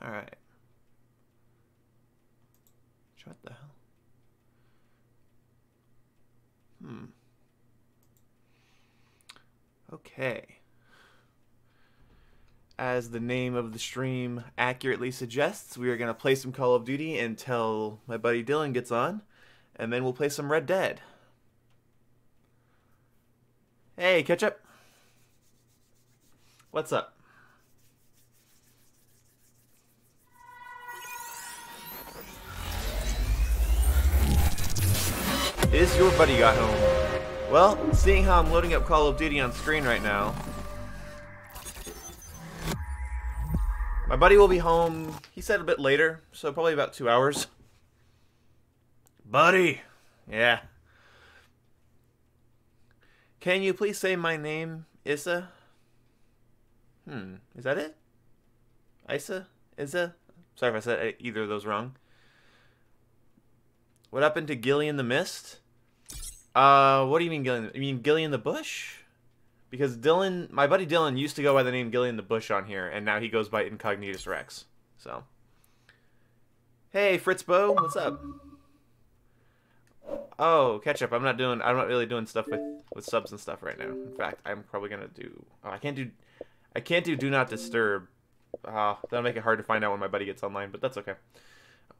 Alright. What the hell? Okay. As the name of the stream accurately suggests, we are going to play some Call of Duty until my buddy Dylan gets on, and then we'll play some Red Dead. Hey, Ketchup. What's up? Is your buddy got home? Well, seeing how I'm loading up Call of Duty on screen right now, my buddy will be home, he said a bit later, so probably about 2 hours. Buddy! Yeah. Can you please say my name, Issa? Is that it? Isa? Issa? Sorry if I said either of those wrong. What happened to Gilly in the Mist? What do you mean Gilly? You mean Gilly in the Bush? Because Dylan, my buddy Dylan used to go by the name Gilly in the Bush on here, and now he goes by Incognitus Rex. So, hey Fritzbo, what's up? Oh, Ketchup, I'm not really doing stuff with subs and stuff right now. In fact, I'm probably gonna do. Oh, I can't do Do Not Disturb. That'll make it hard to find out when my buddy gets online, but that's okay.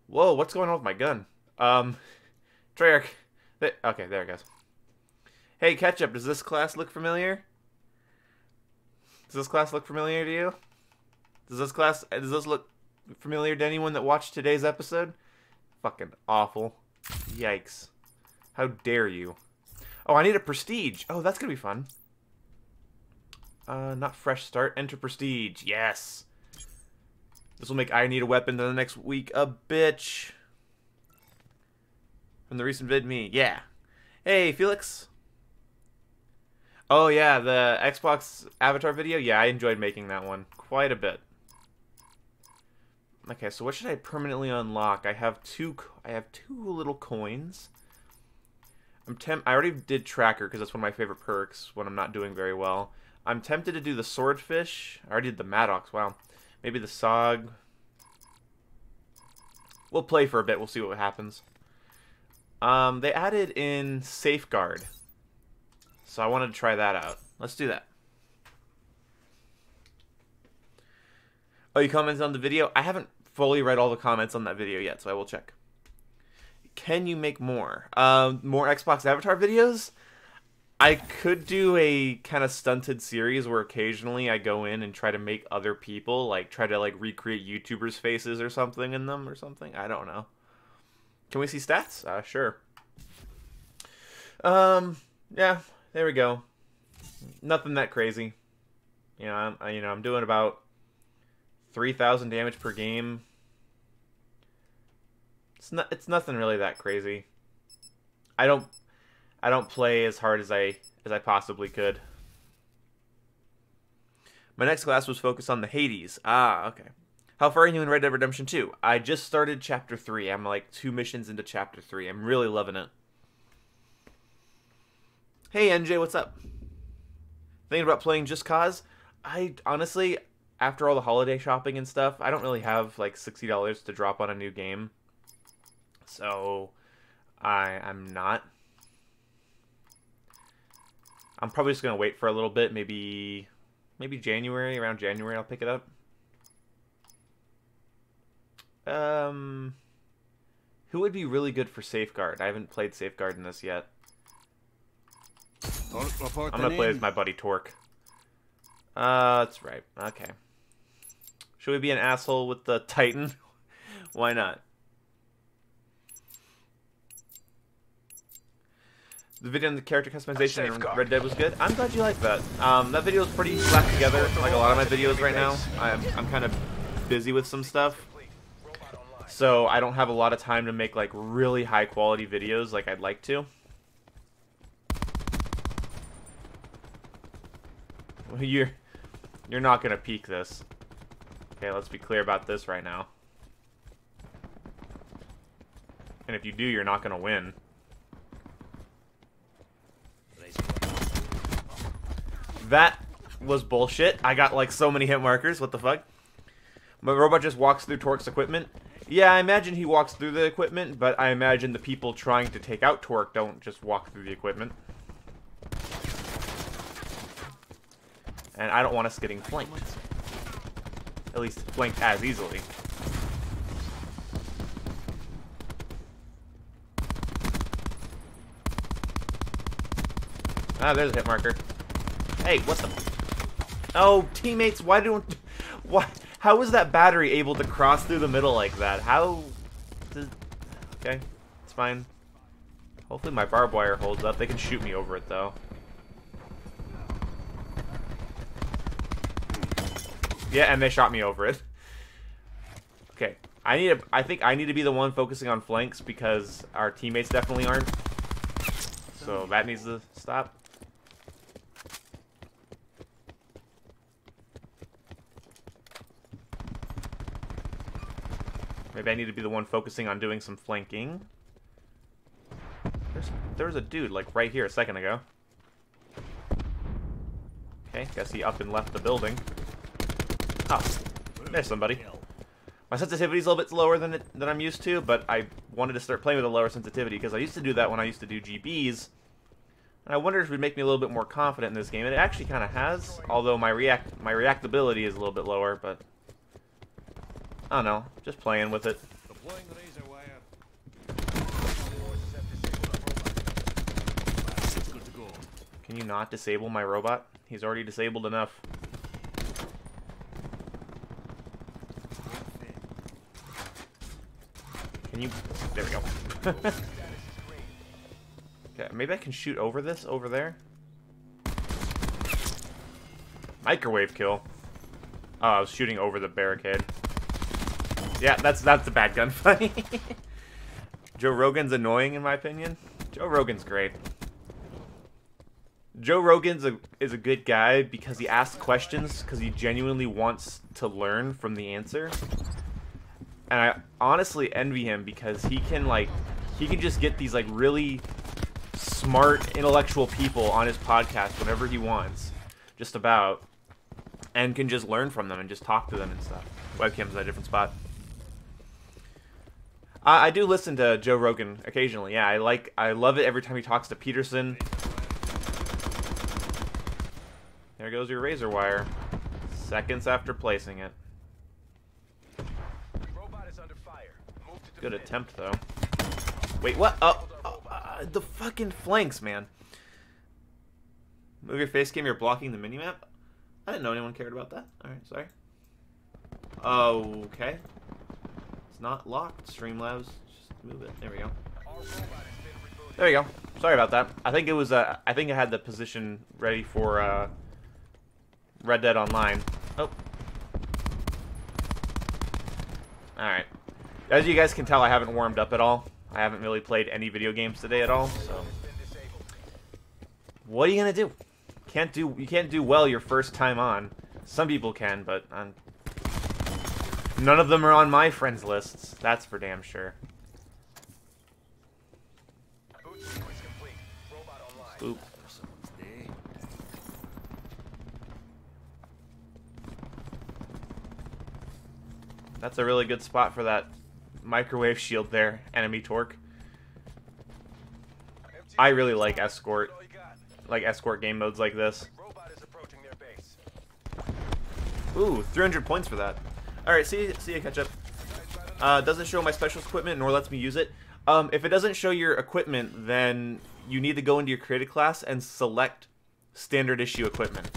Whoa, what's going on with my gun? Treyarch. Okay, there it goes. Hey, Ketchup, does this class look familiar? Does this class look familiar to you? Does this look familiar to anyone that watched today's episode? Fucking awful. Yikes. How dare you? Oh, I need a prestige. Oh, that's gonna be fun. Not fresh start. Enter prestige. Yes. This will make I Need a Weapon the next week a bitch. From the recent vid me. Yeah. Hey, Felix. Oh, yeah, the Xbox Avatar video? Yeah, I enjoyed making that one quite a bit. Okay, so what should I permanently unlock? I have two little coins. I already did Tracker because that's one of my favorite perks when I'm not doing very well. I'm tempted to do the Swordfish. I already did the Maddox. Wow. Maybe the Sog. We'll play for a bit. We'll see what happens. They added in Safeguard. So I wanted to try that out. Let's do that. Oh, you commented on the video? I haven't fully read all the comments on that video yet, so I will check. Can you make more? More Xbox Avatar videos? I could do a kind of stunted series where occasionally I go in and try to make other people, like, try to, like, recreate YouTubers' faces or something in them or something. I don't know. Can we see stats? Sure. Yeah, there we go. Nothing that crazy. You know, I'm doing about 3,000 damage per game. It's nothing really that crazy. I don't play as hard as I possibly could. My next class was focused on the Hades. Ah, okay. How far are you in Red Dead Redemption 2? I just started Chapter 3. I'm like 2 missions into Chapter 3. I'm really loving it. Hey, NJ, what's up? Thinking about playing Just Cause? I honestly, after all the holiday shopping and stuff, I don't really have like $60 to drop on a new game. So, I'm not. I'm probably just going to wait for a little bit. Maybe January. Around January, I'll pick it up. Who would be really good for Safeguard? I haven't played Safeguard in this yet. I'm gonna play as my buddy Torque. That's right. Okay. Should we be an asshole with the Titan? Why not? The video on the character customization in Red Dead was good. I'm glad you liked that. That video is pretty slapped together, like a lot of my videos right now. I'm kind of busy with some stuff. So I don't have a lot of time to make like really high quality videos like I'd like to. Well, you're not gonna peek this. Okay, let's be clear about this right now. And if you do, you're not gonna win. That was bullshit. I got like so many hit markers. What the fuck? My robot just walks through Torque's equipment. Yeah, I imagine he walks through the equipment, but I imagine the people trying to take out Torque don't just walk through the equipment. And I don't want us getting flanked. At least flanked as easily. Ah, there's a hit marker. Hey, what the... Oh, teammates, why don't... Why... How was that battery able to cross through the middle like that? How... Okay, it's fine. Hopefully my barbed wire holds up. They can shoot me over it, though. Yeah, and they shot me over it. Okay, I think I need to be the one focusing on flanks because our teammates definitely aren't. So that needs to stop. Maybe I need to be the one focusing on doing some flanking. There was a dude, like, right here a second ago. Okay, guess he up and left the building. Oh, there's somebody. My sensitivity's a little bit lower than I'm used to, but I wanted to start playing with a lower sensitivity, because I used to do that when I used to do GBs. And I wondered if it would make me a little bit more confident in this game, and it actually kind of has, although my reactability is a little bit lower, but... I don't know, just playing with it. Can you not disable my robot? He's already disabled enough. Can you... There we go. Okay, maybe I can shoot over this, over there? Microwave kill. Oh, I was shooting over the barricade. Yeah, that's a bad gunfight. Joe Rogan's annoying, in my opinion. Joe Rogan's great. Joe Rogan's is a good guy because he asks questions because he genuinely wants to learn from the answer. And I honestly envy him because he can just get these like really smart intellectual people on his podcast whenever he wants, just about, and can just learn from them and just talk to them and stuff. Webcam's at a different spot. I do listen to Joe Rogan occasionally. Yeah, I love it every time he talks to Peterson. There goes your razor wire. Seconds after placing it. Good attempt, though. Wait, what? Oh, the fucking flanks, man. Move your face cam, you're blocking the minimap? I didn't know anyone cared about that. Alright, sorry. Okay. It's not locked, Streamlabs. Just move it. There we go. There we go. Sorry about that. I think it was, I think I had the position ready for, Red Dead Online. Oh. Alright. As you guys can tell, I haven't warmed up at all. I haven't really played any video games today at all, so... What are you gonna do? You can't do well your first time on. Some people can, but none of them are on my friends lists. That's for damn sure. Oop. That's a really good spot for that microwave shield there, enemy Torque. I really like escort game modes like this. Ooh, 300 points for that. Alright, see you, catch up. Doesn't show my specialist equipment, nor lets me use it. If it doesn't show your equipment, then you need to go into your created class and select standard issue equipment.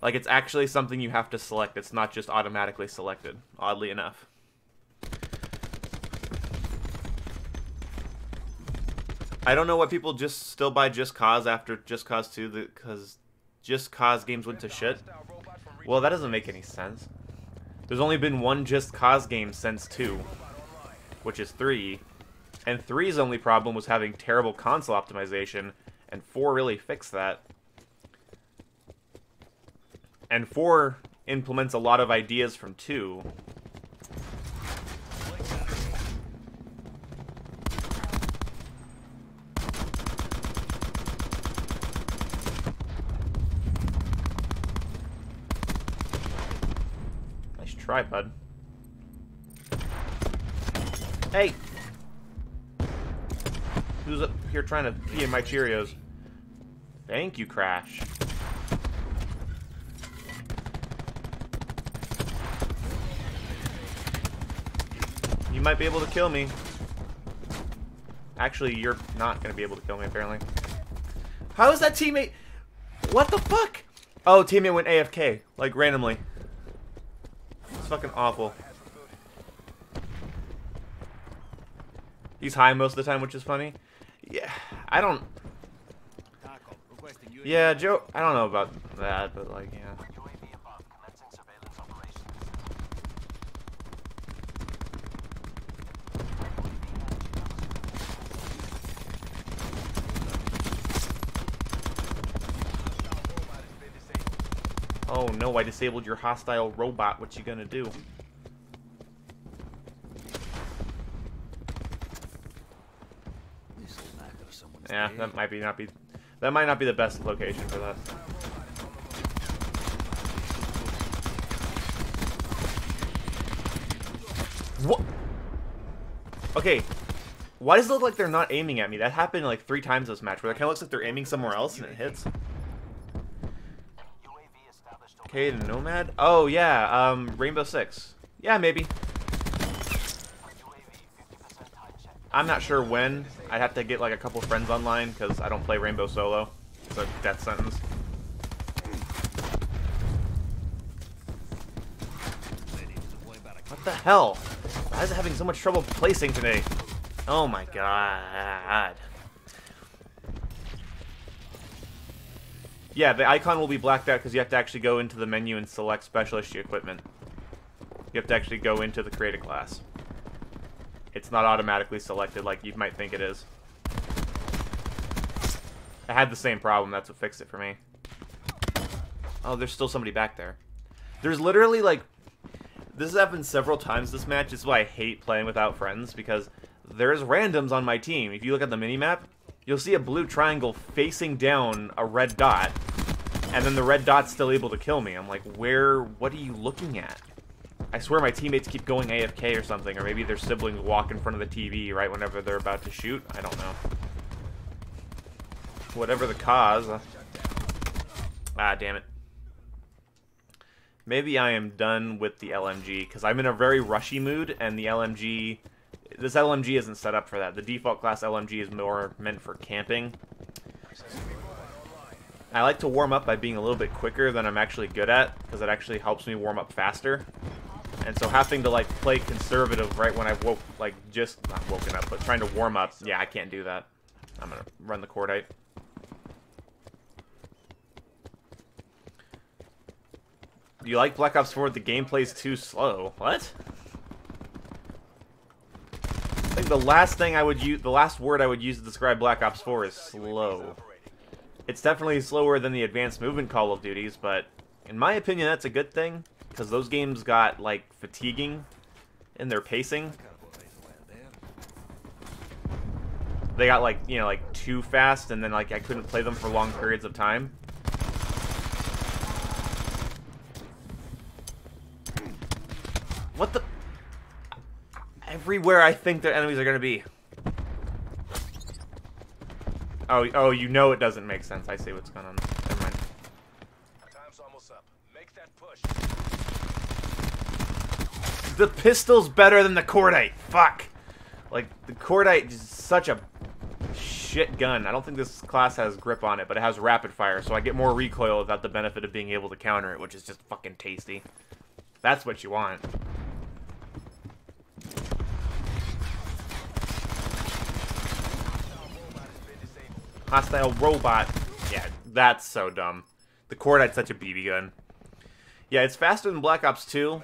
Like, it's actually something you have to select. It's not just automatically selected, oddly enough. I don't know why people just still buy Just Cause after Just Cause 2, because Just Cause games went to shit. Well, that doesn't make any sense. There's only been one Just Cause game since 2, which is 3. And 3's only problem was having terrible console optimization, and 4 really fixed that. And 4 implements a lot of ideas from 2. Nice try, bud. Hey! Who's up here trying to pee in my Cheerios? Thank you, Crash. You might be able to kill me. Actually, you're not going to be able to kill me, apparently. How is that teammate... What the fuck? Oh, teammate went AFK, like, randomly. It's fucking awful. He's high most of the time, which is funny. Yeah, I don't... Yeah, Joe, I don't know about that, but, like, yeah. Oh no, I disabled your hostile robot. What you gonna do? Yeah, that might not be the best location for that. What? Okay. Why does it look like they're not aiming at me? That happened like 3 times this match, where it kind of looks like they're aiming somewhere else and it hits. Okay, Nomad? Oh, yeah, Rainbow Six. Yeah, maybe. I'm not sure when. I'd have to get, like, a couple friends online, because I don't play Rainbow solo. It's a death sentence. What the hell? Why is it having so much trouble placing today? Oh my god. Yeah, the icon will be blacked out because you have to actually go into the menu and select specialist equipment. You have to actually go into the create a class. It's not automatically selected like you might think it is. I had the same problem, that's what fixed it for me. Oh, there's still somebody back there. There's literally like... This has happened several times this match. This is why I hate playing without friends, because there's randoms on my team. If you look at the minimap, you'll see a blue triangle facing down a red dot, and then the red dot's still able to kill me. I'm like, what are you looking at? I swear my teammates keep going AFK or something, or maybe their siblings walk in front of the TV right whenever they're about to shoot. I don't know. Whatever the cause. Ah, damn it. Maybe I am done with the LMG, because I'm in a very rushy mood, and the LMG... This LMG isn't set up for that. The default class LMG is more meant for camping. I like to warm up by being a little bit quicker than I'm actually good at, because it actually helps me warm up faster. And so having to, like, play conservative right when I woke, like, just, not woken up, but trying to warm up, yeah, I can't do that. I'm gonna run the Cordite. You like Black Ops 4? The gameplay's too slow. What? I think the last thing I would use, the last word I would use to describe Black Ops 4 is slow. It's definitely slower than the advanced movement Call of Duties, but in my opinion, that's a good thing, because those games got, like, fatiguing in their pacing. They got, like, you know, like, too fast, and then, like, I couldn't play them for long periods of time. What the... Everywhere I think their enemies are going to be. Oh, you know it doesn't make sense. I see what's going on. Never mind. Time's almost up. Make that push. The pistol's better than the Cordite. Fuck. Like, the Cordite is such a shit gun. I don't think this class has grip on it, but it has rapid fire, so I get more recoil without the benefit of being able to counter it, which is just fucking tasty. That's what you want. Hostile robot. Yeah, that's so dumb. The Cordite's such a BB gun. Yeah, it's faster than Black Ops 2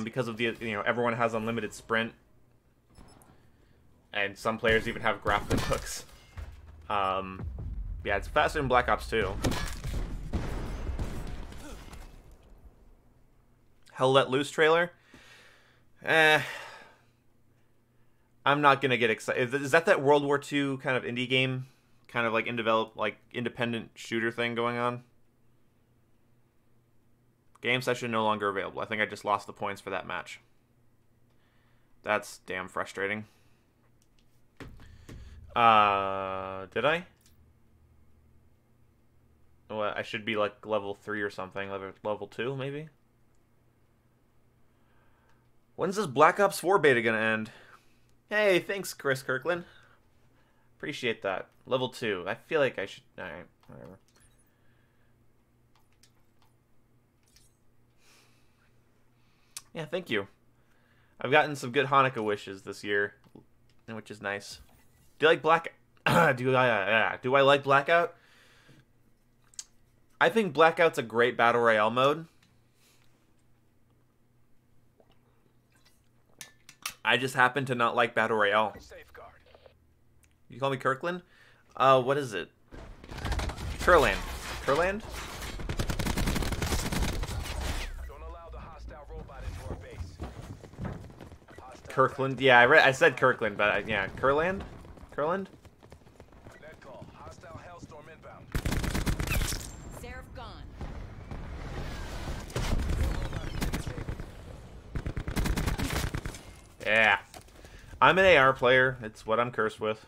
because of the, you know, everyone has unlimited sprint. And some players even have grappling hooks. Yeah, it's faster than Black Ops 2. Hell Let Loose trailer? I'm not gonna get excited. Is that World War II kind of indie game? Kind of like independent shooter thing going on? Game session no longer available. I think I just lost the points for that match. That's damn frustrating. Did I? Well, I should be like level 3 or something. Level 2, maybe? When's this Black Ops 4 beta gonna end? Hey, thanks, Chris Kirkland. Appreciate that. Level 2. I feel like I should... Alright, whatever. Yeah, thank you. I've gotten some good Hanukkah wishes this year, which is nice. Do you like Blackout? Do I like Blackout? I think Blackout's a great battle royale mode. I just happen to not like battle royale. You call me Kirkland? What is it? Turland. Turland? Kirkland? Yeah, I said Kirkland, but yeah, Kurland? Kurland? Yeah. I'm an AR player. It's what I'm cursed with.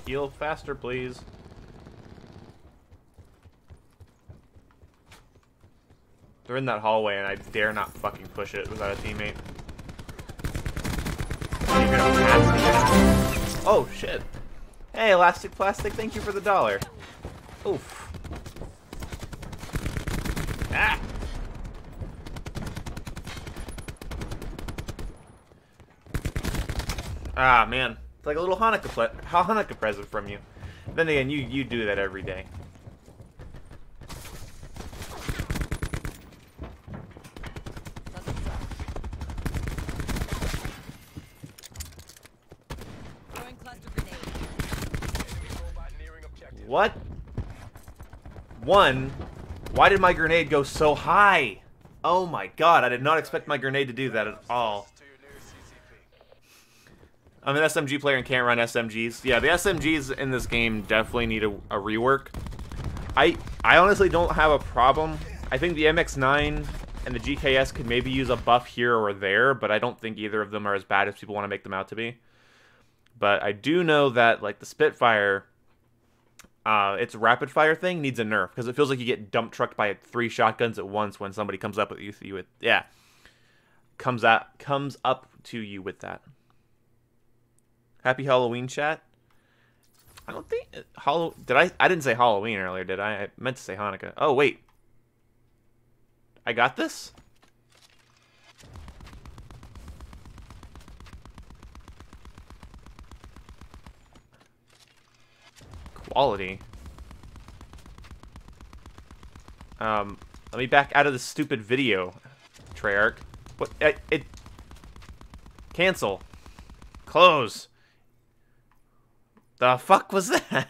Heal faster, please. They're in that hallway, and I dare not fucking push it without a teammate. You're gonna pass me. Oh, shit. Hey, Elastic Plastic, thank you for the $1. Oof. Ah! Ah, man. It's like a little Hanukkah present from you. Then again, you do that every day. What? One? Why did my grenade go so high? Oh my god, I did not expect my grenade to do that at all. I'm an SMG player and can't run SMGs. Yeah, the SMGs in this game definitely need a rework. I honestly don't have a problem. I think the MX-9 and the GKS could maybe use a buff here or there, but I don't think either of them are as bad as people want to make them out to be. But I do know that, like, the Spitfire, its rapid fire thing needs a nerf, because it feels like you get dump trucked by 3 shotguns at once when somebody comes up with you with, yeah. Comes up to you with that. Happy Halloween, chat. I don't think I didn't say Halloween earlier, did I? I meant to say Hanukkah. Oh wait, I got this. Quality. Let me back out of this stupid video, Treyarch. What? It. Cancel. Close. The fuck was that?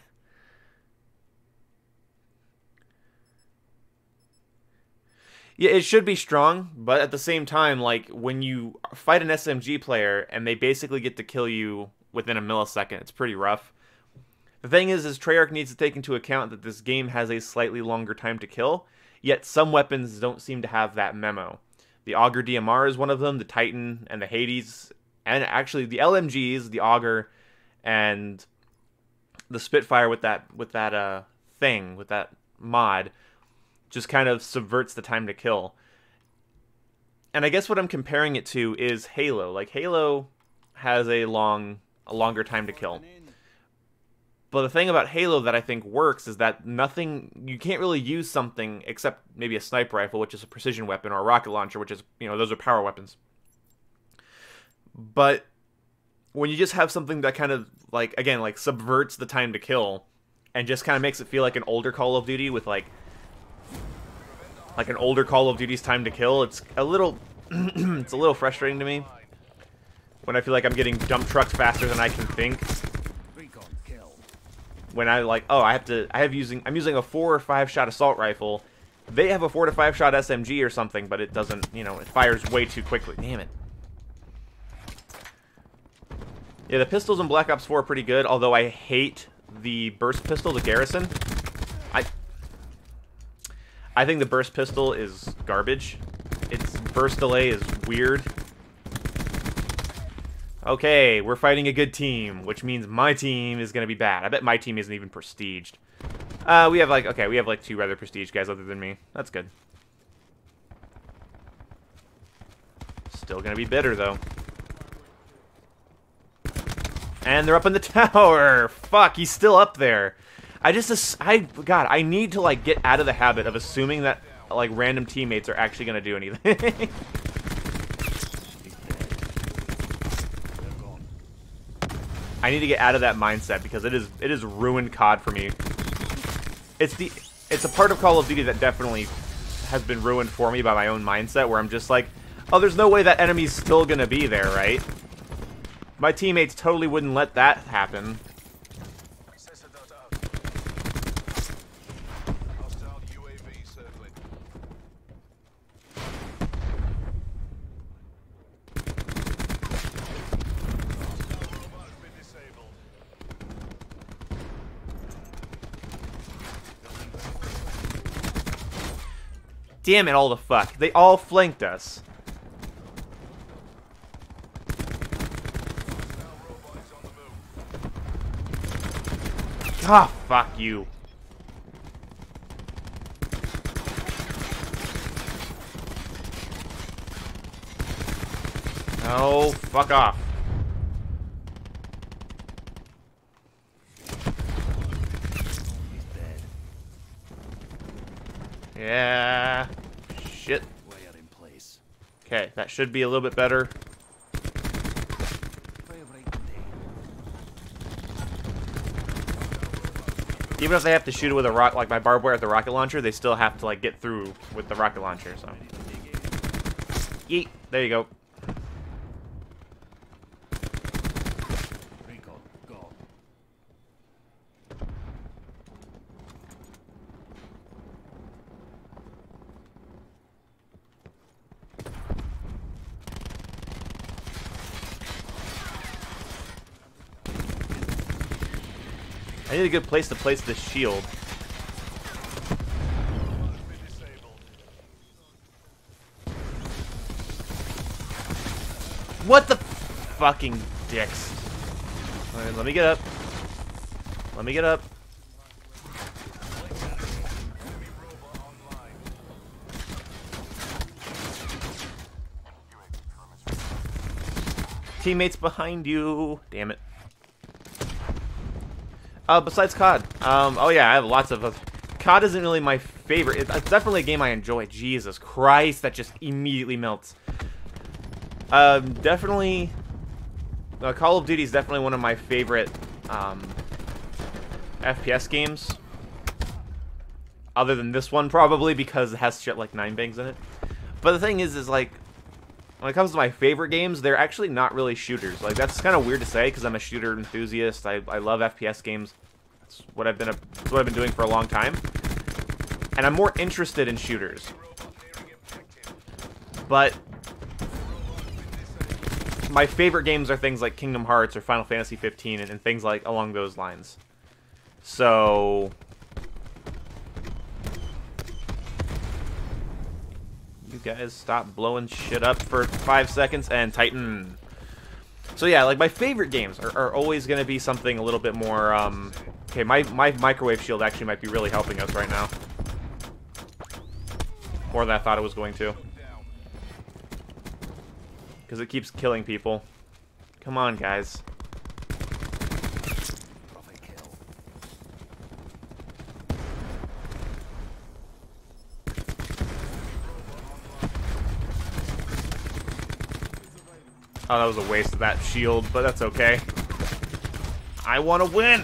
Yeah, it should be strong, but at the same time, like, when you fight an SMG player and they basically get to kill you within a millisecond, it's pretty rough. The thing is Treyarch needs to take into account that this game has a slightly longer time to kill, yet some weapons don't seem to have that memo. The Auger DMR is one of them, the Titan, and the Hades, and actually the LMGs, the Auger, and the Spitfire with that mod just kind of subverts the time to kill. And I guess what I'm comparing it to is Halo. Like, Halo has a longer time to kill. But the thing about Halo that I think works is that you can't really use something except maybe a sniper rifle, which is a precision weapon, or a rocket launcher, which is, those are power weapons. But when you just have something that kind of, like, again, like, subverts the time to kill, and just kind of makes it feel like an older Call of Duty with, like an older Call of Duty's time to kill, it's a little, it's a little frustrating to me. When I feel like I'm getting dump trucked faster than I can think. When I, like, oh, I'm using a 4 or 5 shot assault rifle. They have a 4 to 5 shot SMG or something, but it doesn't, it fires way too quickly. Damn it. Yeah, the pistols in Black Ops 4 are pretty good, although I hate the burst pistol, the Garrison. I think the burst pistol is garbage. Its burst delay is weird. Okay, we're fighting a good team, which means my team is going to be bad. I bet my team isn't even prestiged. We have like 2 rather prestiged guys other than me. That's good. Still going to be bitter, though. And they're up in the tower. Fuck, he's still up there. God, I need to, like, get out of the habit of assuming that, like, random teammates are actually going to do anything. I need to get out of that mindset because it is ruined COD for me. It's a part of Call of Duty that definitely has been ruined for me by my own mindset, where I'm just like, oh, there's no way that enemy's still going to be there, right? My teammates totally wouldn't let that happen. Damn it, all the fuck. They all flanked us. Ah, fuck you. Oh, fuck off. Yeah. Shit. Okay, that should be a little bit better. Even if they have to shoot it with a rock, like my barbed wire at the rocket launcher, they still have to like get through with the rocket launcher. So, yeet. There you go. I need a good place to place this shield. What the fucking dicks? Alright, let me get up. Let me get up. Teammates behind you. Damn it. Besides COD, oh yeah, I have lots of. COD isn't really my favorite. It's definitely a game I enjoy. Jesus Christ, that just immediately melts. Definitely, Call of Duty is definitely one of my favorite FPS games. Other than this one, probably because it has shit like 9 bangs in it. But the thing is like, when it comes to my favorite games, they're actually not really shooters. Like, that's kind of weird to say because I'm a shooter enthusiast. I love FPS games. That's what I've been doing for a long time. And I'm more interested in shooters. But my favorite games are things like Kingdom Hearts or Final Fantasy 15 and things like along those lines. So you guys stop blowing shit up for 5 seconds and Titan. So yeah, like my favorite games are always going to be something a little bit more, okay, my microwave shield actually might be really helping us right now. More than I thought it was going to. Because it keeps killing people. Come on, guys. Oh, that was a waste of that shield, but that's okay. I want to win!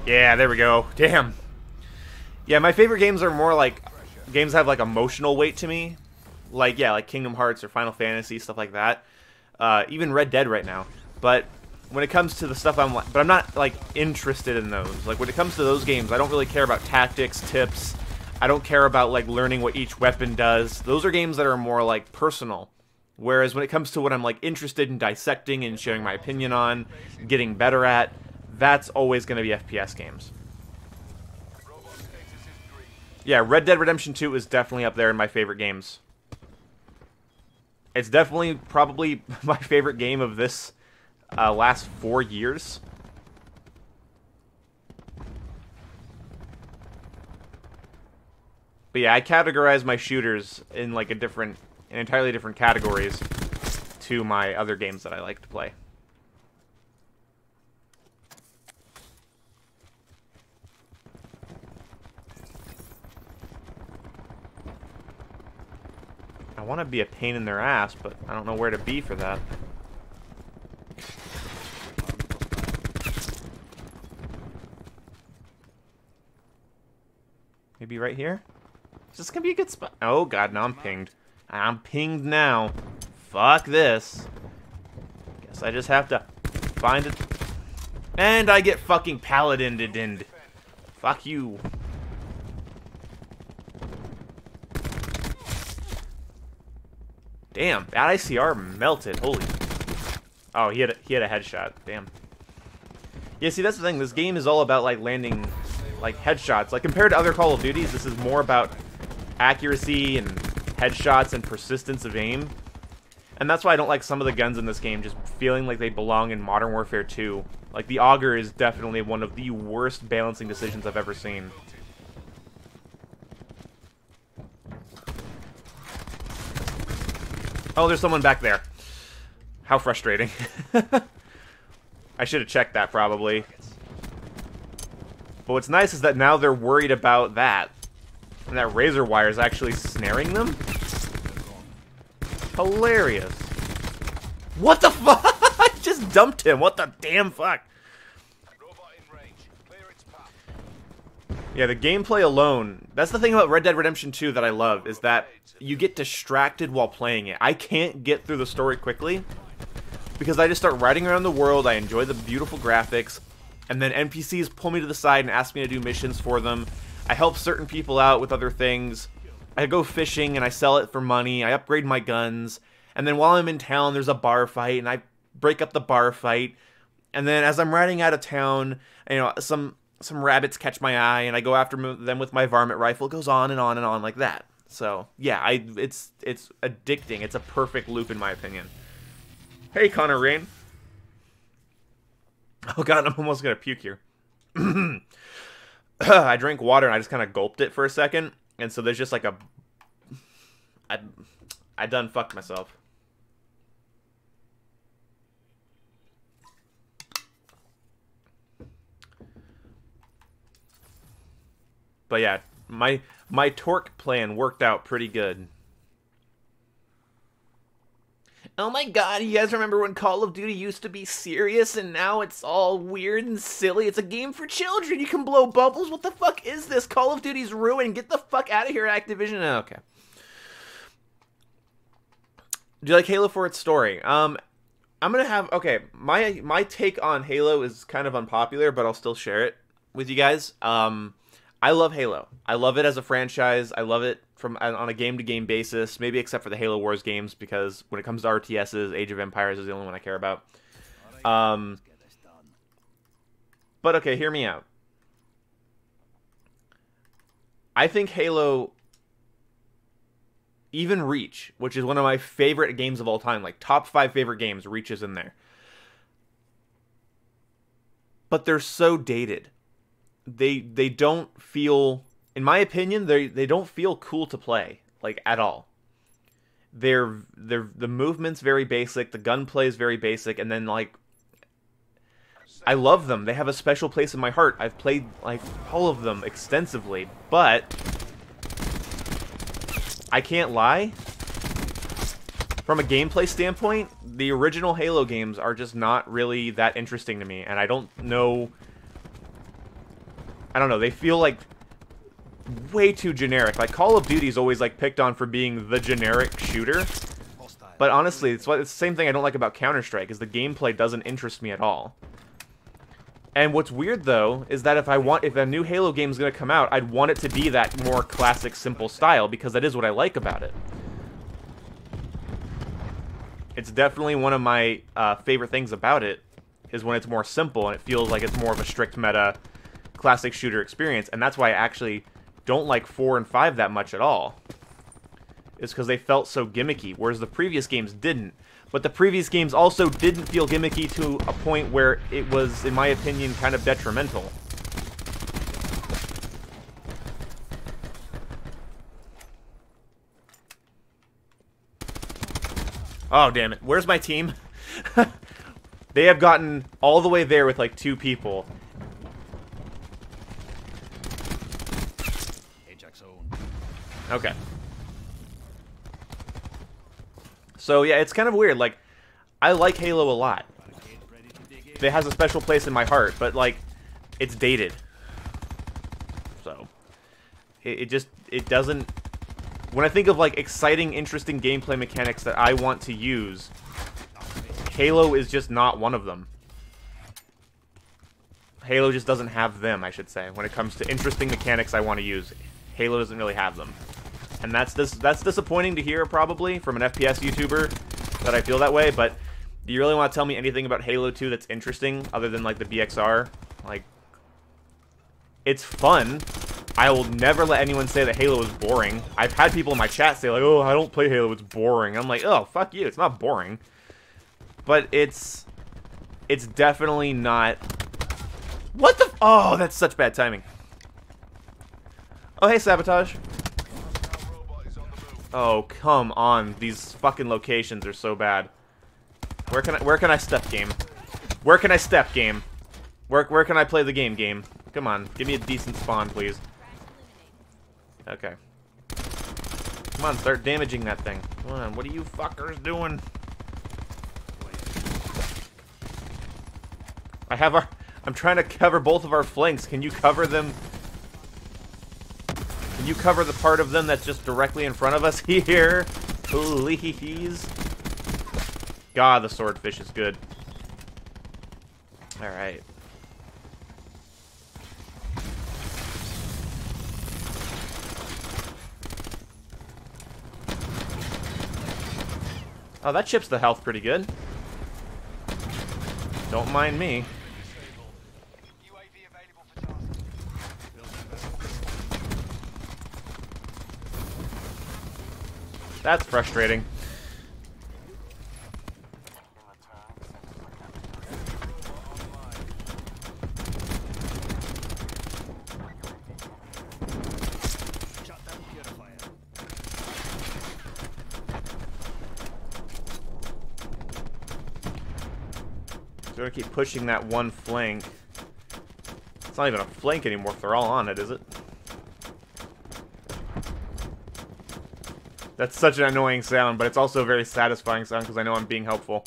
Yeah, there we go. Damn. Yeah, my favorite games are more like games that have like emotional weight to me. Like, yeah, like Kingdom Hearts or Final Fantasy, stuff like that. Even Red Dead right now. But when it comes to the stuff I'm not like interested in those. Like when it comes to those games, I don't really care about tactics, tips. I don't care about like learning what each weapon does. Those are games that are more like personal. Whereas when it comes to what I'm like interested in dissecting and sharing my opinion on, getting better at, that's always going to be FPS games. Yeah, Red Dead Redemption 2 is definitely up there in my favorite games. It's definitely probably my favorite game of this last 4 years. But yeah, I categorize my shooters in like in entirely different categories to my other games that I like to play. I want to be a pain in their ass, but I don't know where to be for that. Maybe right here? Is this gonna be a good spot? Oh god, no, I'm pinged. I'm pinged now. Fuck this. Guess I just have to find it. And I get fucking paladined. Fuck you. Damn, that ICR melted. Holy. Oh, he had a headshot. Damn. Yeah, see, that's the thing. This game is all about like landing like headshots. Like compared to other Call of Duties, this is more about accuracy and headshots and persistence of aim. And that's why I don't like some of the guns in this game just feeling like they belong in Modern Warfare 2. Like the Auger is definitely one of the worst balancing decisions I've ever seen. Oh, there's someone back there. How frustrating. I should have checked that, probably. But what's nice is that now they're worried about that. And that razor wire is actually snaring them? Hilarious. What the fuck? I just dumped him. What the damn fuck? Yeah, the gameplay alone, that's the thing about Red Dead Redemption 2 that I love, is that you get distracted while playing it. I can't get through the story quickly, because I just start riding around the world, I enjoy the beautiful graphics, and then NPCs pull me to the side and ask me to do missions for them. I help certain people out with other things. I go fishing and I sell it for money, I upgrade my guns, and then while I'm in town there's a bar fight, and I break up the bar fight, and then as I'm riding out of town, you know, some rabbits catch my eye, and I go after them with my varmint rifle. It goes on and on and on like that. So, yeah, it's addicting. It's a perfect loop, in my opinion. Hey, Connor Rain. Oh, God, I'm almost going to puke here. I drank water, and I just kind of gulped it for a second, and so there's just like a... I done fucked myself. But yeah, my torque plan worked out pretty good. Oh my god, you guys remember when Call of Duty used to be serious and now it's all weird and silly? It's a game for children. You can blow bubbles. What the fuck is this? Call of Duty's ruined. Get the fuck out of here, Activision. Okay. Do you like Halo for its story? I'm gonna have... Okay, my take on Halo is kind of unpopular, but I'll still share it with you guys. I love Halo. I love it as a franchise. I love it on a game-to-game basis, maybe except for the Halo Wars games, because when it comes to RTSs, Age of Empires is the only one I care about. But okay, hear me out. I think Halo, even Reach, which is one of my favorite games of all time, like top 5 favorite games, Reach is in there. But they're so dated. They don't feel, in my opinion, they don't feel cool to play, like, at all. The movement's very basic, the gunplay is very basic, and then, like, I love them. They have a special place in my heart. I've played, like, all of them extensively, but I can't lie. From a gameplay standpoint, the original Halo games are just not really that interesting to me, and I don't know, they feel like way too generic. Like, Call of Duty's always, like, picked on for being the generic shooter. But honestly, it's the same thing I don't like about Counter-Strike, is the gameplay doesn't interest me at all. And what's weird, though, is that if a new Halo game is going to come out, I'd want it to be that more classic, simple style, because that is what I like about it. It's definitely one of my favorite things about it, is when it's more simple and it feels like it's more of a strict meta classic shooter experience, and that's why I actually don't like 4 and 5 that much at all. It's because they felt so gimmicky, whereas the previous games didn't. But the previous games also didn't feel gimmicky to a point where it was, in my opinion, kind of detrimental. Oh, damn it. Where's my team? They have gotten all the way there with like 2 people. Okay. So yeah, it's kind of weird. Like, I like Halo a lot. It has a special place in my heart, but like, it's dated. So it doesn't. When I think of like exciting, interesting gameplay mechanics that I want to use, Halo is just not one of them. Halo just doesn't have them, I should say. When it comes to interesting mechanics I want to use, Halo doesn't really have them. And that's disappointing to hear, probably, from an FPS YouTuber, that I feel that way, but do you really want to tell me anything about Halo 2 that's interesting, other than, like, the BXR? Like, it's fun. I will never let anyone say that Halo is boring. I've had people in my chat say, like, oh, I don't play Halo, it's boring. I'm like, oh, fuck you, it's not boring. But it's definitely not... What the... Oh, that's such bad timing. Oh, hey, Sabotage. Oh, come on. These fucking locations are so bad. Where can I step, game? Where can I step, game? Where can I play the game? Come on. Give me a decent spawn, please. Okay. Come on, start damaging that thing. Come on, what are you fuckers doing? I'm trying to cover both of our flanks. Can you cover them? Can you cover the part of them that's just directly in front of us here? Please. God, the swordfish is good. Alright. Oh, that chips the health pretty good. Don't mind me. That's frustrating. So we're gonna keep pushing that one flank. It's not even a flank anymore if they're all on it, is it? That's such an annoying sound, but it's also a very satisfying sound because I know I'm being helpful.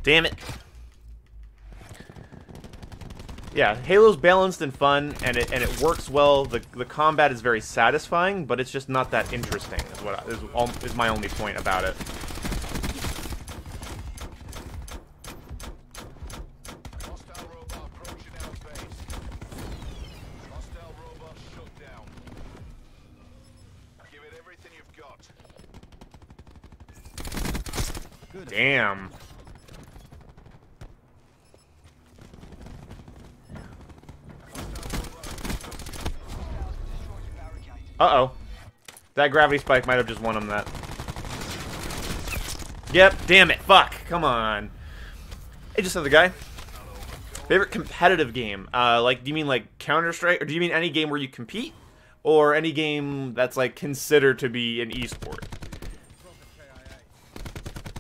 Damn it. Yeah, Halo's balanced and fun, and it works well. The combat is very satisfying, but it's just not that interesting. Is my only point about it. Damn. Uh-oh. That gravity spike might have just won him that. Yep, damn it. Fuck. Come on. Hey, just another guy. Favorite competitive game? Like, do you mean like Counter-Strike? Or do you mean any game where you compete? Or any game that's like considered to be an esport?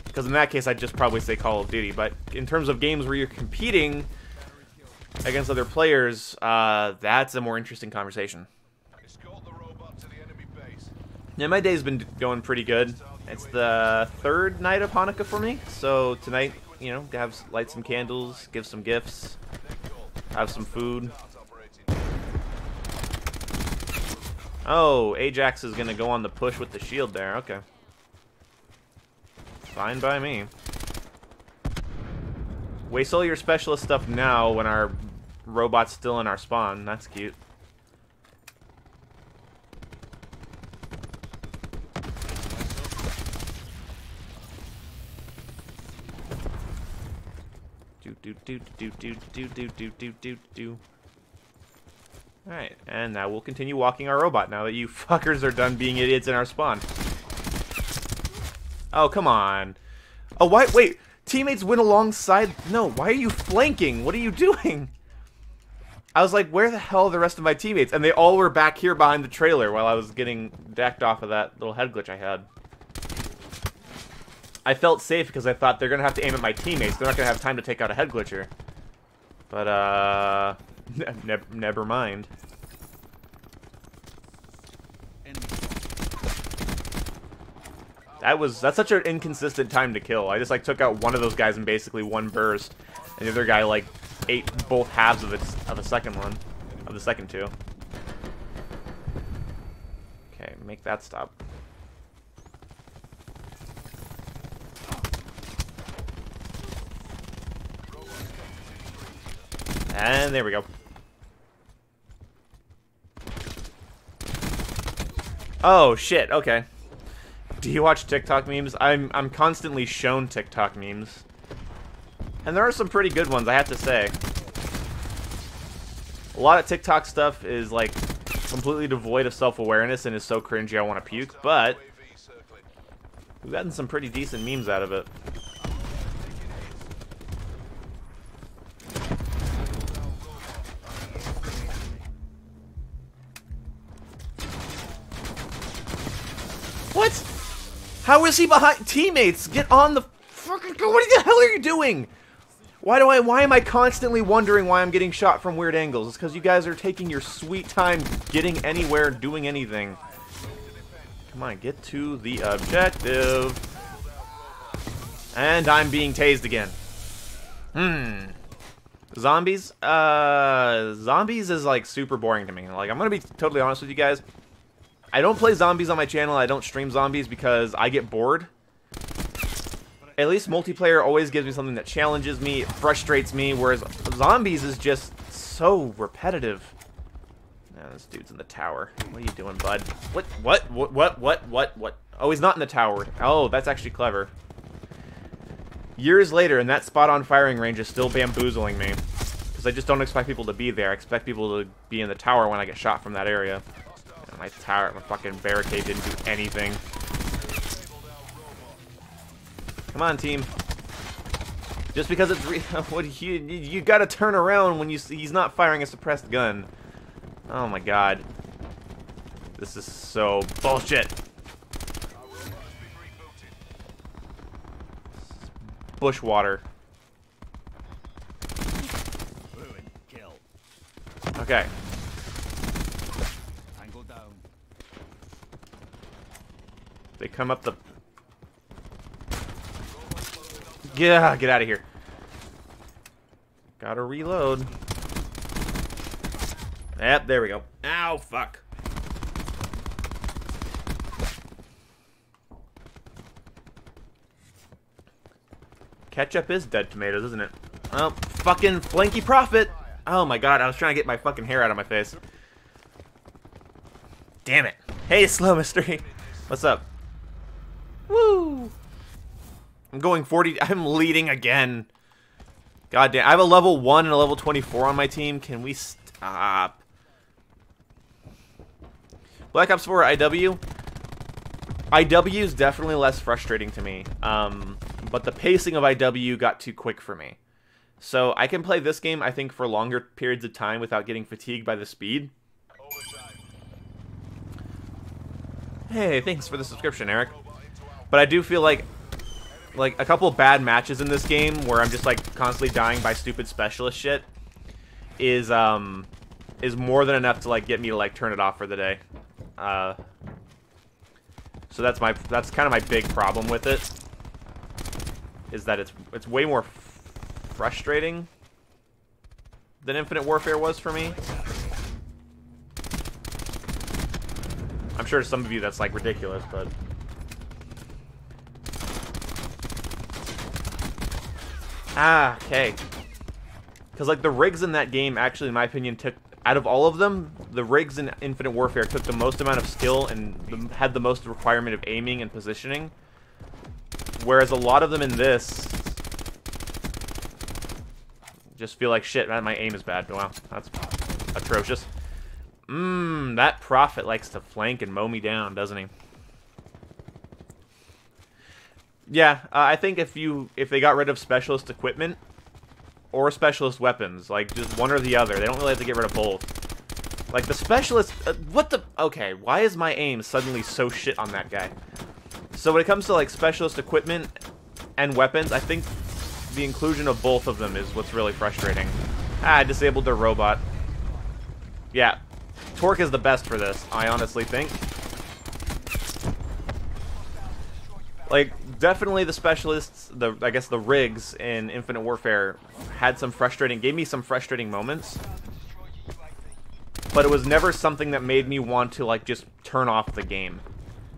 Because in that case, I'd just probably say Call of Duty. But in terms of games where you're competing against other players, that's a more interesting conversation. Yeah, my day's been going pretty good. It's the 3rd night of Hanukkah for me. So tonight, you know, light some candles, give some gifts, have some food. Oh, Ajax is going to go on the push with the shield there. Okay. Fine by me. Waste all your specialist stuff now when our robot's still in our spawn. That's cute. Do. Alright, and now we'll continue walking our robot now that you fuckers are done being idiots in our spawn. Oh, come on. Oh, why? Wait, teammates went alongside. No, why are you flanking? What are you doing? I was like, where the hell are the rest of my teammates? And they all were back here behind the trailer while I was getting decked off of that little head glitch I had. I felt safe because I thought they're going to have to aim at my teammates. They're not going to have time to take out a head glitcher. But, never mind. That's such an inconsistent time to kill. I just, like, took out one of those guys in basically one burst. And the other guy, like, ate both halves of the second one. Of the second two. Okay, make that stop. And there we go. Oh shit, okay. Do you watch TikTok memes? I'm constantly shown TikTok memes. And there are some pretty good ones, I have to say. A lot of TikTok stuff is like completely devoid of self-awareness and is so cringy I want to puke, but we've gotten some pretty decent memes out of it. What? How is he behind? Teammates, get on the fucking. What the hell are you doing? Why am I constantly wondering why I'm getting shot from weird angles? It's because you guys are taking your sweet time getting anywhere, doing anything. Come on, get to the objective. And I'm being tased again. Zombies? Zombies is like super boring to me. Like, I'm gonna be totally honest with you guys. I don't play zombies on my channel. I don't stream zombies because I get bored. At least multiplayer always gives me something that challenges me, frustrates me, whereas zombies is just so repetitive. Nah, this dude's in the tower. What are you doing, bud? What? Oh, he's not in the tower. Oh, that's actually clever. Years later, and that spot-on firing range is still bamboozling me. Because I just don't expect people to be there. I expect people to be in the tower when I get shot from that area. My tower, my fucking barricade didn't do anything. Come on, team. Just because it's what you gotta turn around when he's not firing a suppressed gun. Oh my god, this is so bullshit. Bushwater. Okay. They come up the... Yeah, get out of here. Gotta reload. Yep, there we go. Ow, fuck. Ketchup is dead tomatoes, isn't it? Oh, fucking flanky profit. Oh my god, I was trying to get my fucking hair out of my face. Damn it. Hey, Slow Mystery. What's up? Woo! I'm going 40. I'm leading again. God damn. I have a level 1 and a level 24 on my team. Can we stop? Black Ops 4 IW. IW is definitely less frustrating to me. But the pacing of IW got too quick for me. So I can play this game, I think, for longer periods of time without getting fatigued by the speed. Hey, thanks for the subscription, Eric. But I do feel like a couple bad matches in this game where I'm just like constantly dying by stupid specialist shit is more than enough to like get me to like turn it off for the day. So that's kind of my big problem with it. Is that it's way more frustrating than Infinite Warfare was for me. I'm sure to some of you that's like ridiculous, but okay. Because, like, the rigs in that game, actually, in my opinion, took... Out of all of them, the rigs in Infinite Warfare took the most amount of skill and had the most requirement of aiming and positioning. Whereas a lot of them in this... just feel like shit. Man, my aim is bad. Wow, that's atrocious. That Prophet likes to flank and mow me down, doesn't he? Yeah, I think if they got rid of specialist equipment or specialist weapons, like just one or the other, they don't really have to get rid of both. Like the specialist, what the? Okay, why is my aim suddenly so shit on that guy? So when it comes to like specialist equipment and weapons, I think the inclusion of both of them is what's really frustrating. I disabled their robot. Yeah, Torque is the best for this, I honestly think. Like, definitely the specialists, I guess the rigs in Infinite Warfare gave me some frustrating moments. But it was never something that made me want to, like, just turn off the game.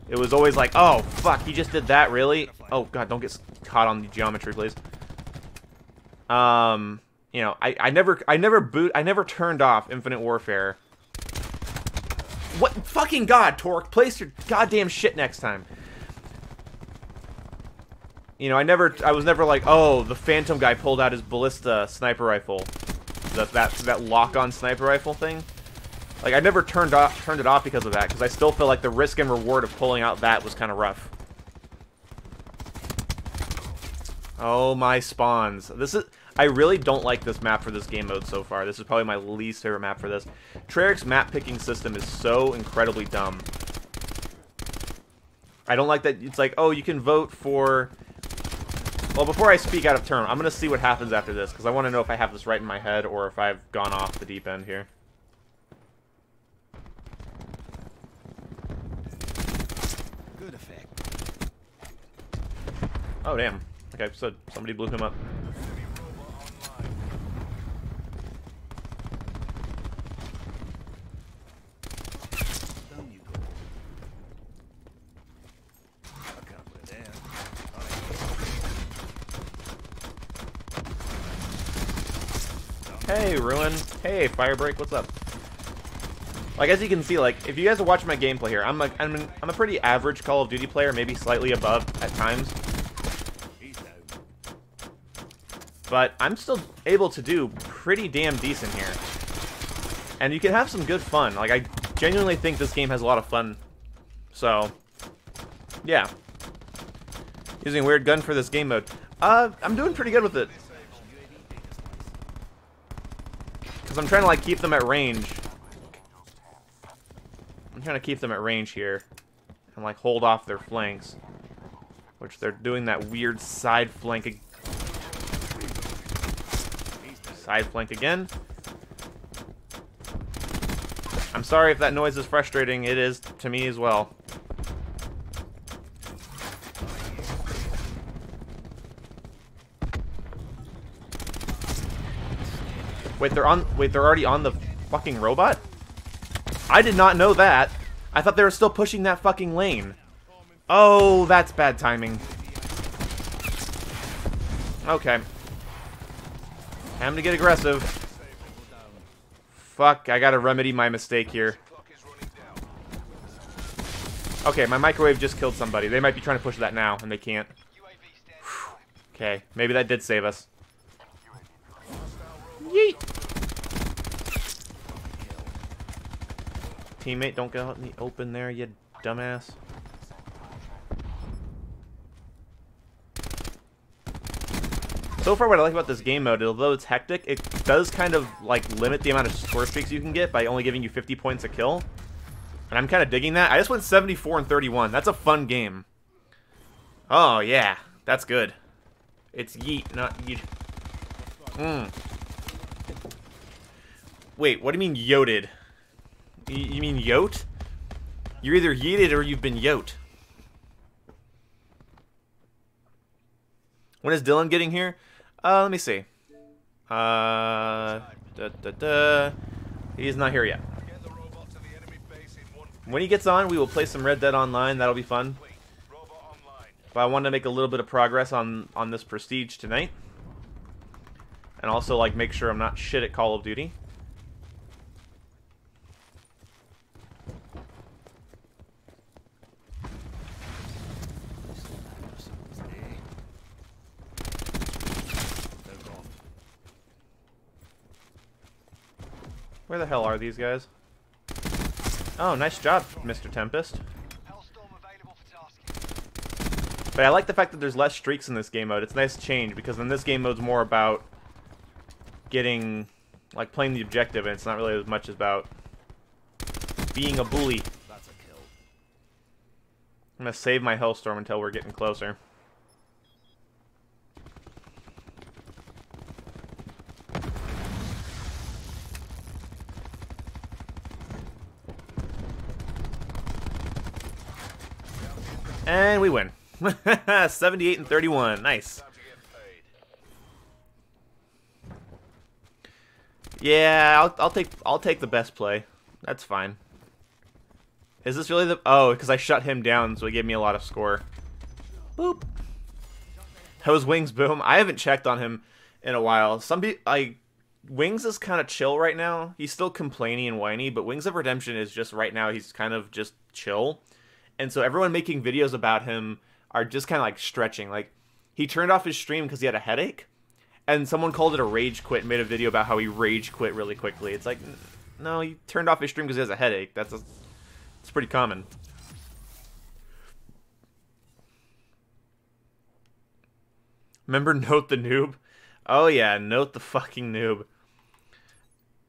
It was always like, oh, fuck, he just did that, really? Oh, God, don't get caught on the geometry, please. You know, I never turned off Infinite Warfare. What? Fucking God, Torque, place your goddamn shit next time. You know, I was never like, oh, the Phantom guy pulled out his ballista sniper rifle. That lock-on sniper rifle thing. Like, I never turned it off because of that, because I still feel like the risk and reward of pulling out that was kind of rough. Oh, my spawns. I really don't like this map for this game mode so far. This is probably my least favorite map for this. Treyarch's map picking system is so incredibly dumb. I don't like that it's like, oh, you can vote for... Well, before I speak out of turn, I'm going to see what happens after this, because I want to know if I have this right in my head or if I've gone off the deep end here. Good effect. Oh, damn. Okay, so somebody blew him up. Hey, Ruin. Hey, Firebreak. What's up? Like, as you can see, like, if you guys are watching my gameplay here, I'm a pretty average Call of Duty player, maybe slightly above at times. But I'm still able to do pretty damn decent here. And you can have some good fun. Like, I genuinely think this game has a lot of fun. So, yeah. Using a weird gun for this game mode. I'm doing pretty good with it. Because I'm trying to, like, keep them at range. I'm trying to keep them at range here. And, like, hold off their flanks. Which they're doing that weird side flank. Side flank again. I'm sorry if that noise is frustrating. It is to me as well. Wait, they're already on the fucking robot? I did not know that. I thought they were still pushing that fucking lane. Oh, that's bad timing. Okay. Time to get aggressive. Fuck, I gotta remedy my mistake here. Okay, my microwave just killed somebody. They might be trying to push that now, and they can't. Okay, maybe that did save us. Yeet! Teammate, don't go out in the open there, you dumbass. So far, what I like about this game mode, although it's hectic, it does kind of, like, limit the amount of score streaks you can get by only giving you 50 points a kill. And I'm kind of digging that. I just went 74 and 31. That's a fun game. Oh, yeah. That's good. It's yeet, not yeet. Wait, what do you mean yoted? You mean yote? You're either yeeted or you've been yote. When is Dylan getting here? Let me see. He's not here yet. When he gets on, we will play some Red Dead Online. That'll be fun. But I wanted to make a little bit of progress on this Prestige tonight. And also, like, make sure I'm not shit at Call of Duty. Where the hell are these guys? Oh, nice job, Mr. Tempest. But I like the fact that there's less streaks in this game mode. It's a nice change, because in this game mode's more about getting, like, playing the objective, and it's not really as much about being a bully. That's a kill. I'm gonna save my Hellstorm until we're getting closer. And we win. 78 and 31. Nice. Yeah, I'll take the best play. That's fine. Is this really the... Oh, because I shut him down, so he gave me a lot of score. Boop. How's Wings, boom? I haven't checked on him in a while. Some people... Wings is kind of chill right now. He's still complaining and whiny, but Wings of Redemption is just... Right now, he's kind of just chill. And so everyone making videos about him are just kind of like stretching. Like, he turned off his stream because he had a headache. And someone called it a rage quit and made a video about how he rage quit really quickly. It's like, no, he turned off his stream because he has a headache. It's pretty common. Remember Note the Noob? Oh yeah, Note the fucking Noob.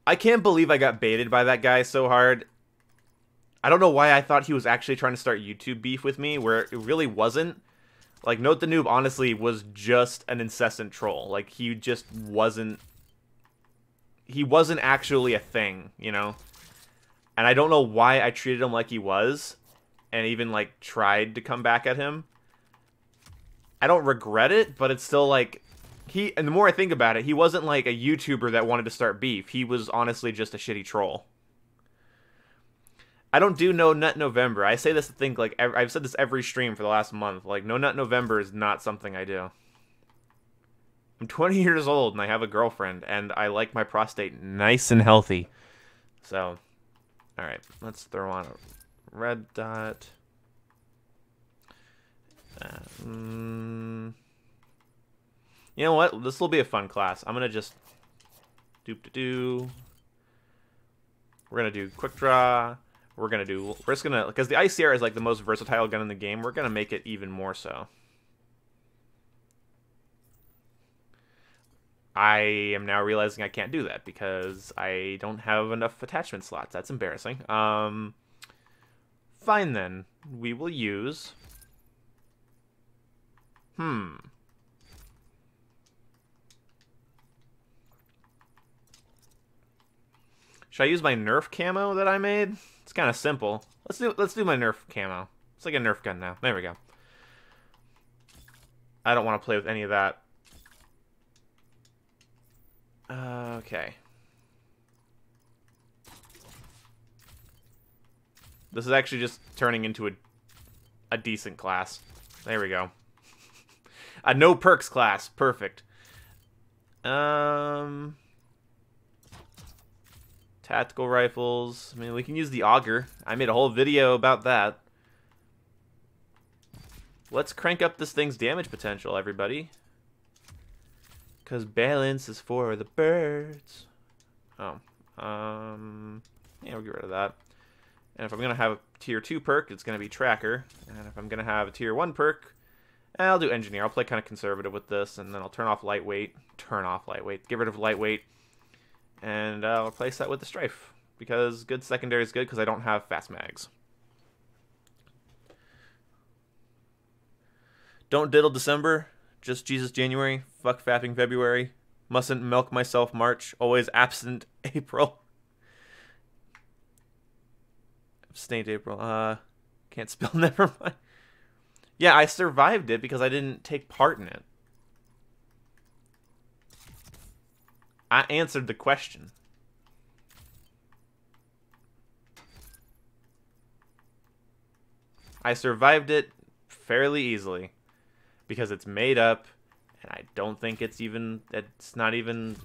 I can't believe I got baited by that guy so hard. I don't know why I thought he was actually trying to start YouTube beef with me, where it really wasn't. Like, Note the Noob, honestly, was just an incessant troll. Like, he just wasn't... He wasn't actually a thing, you know? And I don't know why I treated him like he was, and even, like, tried to come back at him. I don't regret it, but it's still, like... And the more I think about it, he wasn't, like, a YouTuber that wanted to start beef. He was honestly just a shitty troll. I don't do No Nut November. I say this to think, like, I've said this every stream for the last month. Like, No Nut November is not something I do. I'm 20 years old, and I have a girlfriend, and I like my prostate nice and healthy. So, alright, let's throw on a red dot. You know what? This will be a fun class. I'm going to just... Doop-de-doo. We're going to do quick draw. We're just gonna, because the ICR is like the most versatile gun in the game, we're gonna make it even more so. I am now realizing I can't do that because I don't have enough attachment slots. That's embarrassing. Fine then. We will use... Should I use my Nerf camo that I made? It's kind of simple. Let's do my Nerf camo. It's like a Nerf gun now. There we go. I don't want to play with any of that. Okay. This is actually just turning into a decent class. There we go. A no perks class. Perfect. Tactical rifles. I mean, we can use the auger. I made a whole video about that. Let's crank up this thing's damage potential, everybody. Because balance is for the birds. Oh. Yeah, we'll get rid of that. And if I'm going to have a tier 2 perk, it's going to be tracker. And if I'm going to have a tier 1 perk, I'll do engineer. I'll play kind of conservative with this, and then I'll turn off lightweight. Get rid of lightweight. And I'll replace that with the Strife, because good secondary is good because I don't have fast mags. Don't diddle December, just Jesus January, fuck fapping February, mustn't milk myself March, always absent April. Abstained April, can't spell, never mind. Yeah, I survived it because I didn't take part in it. I answered the question. I survived it fairly easily because it's made up And I don't think it's not even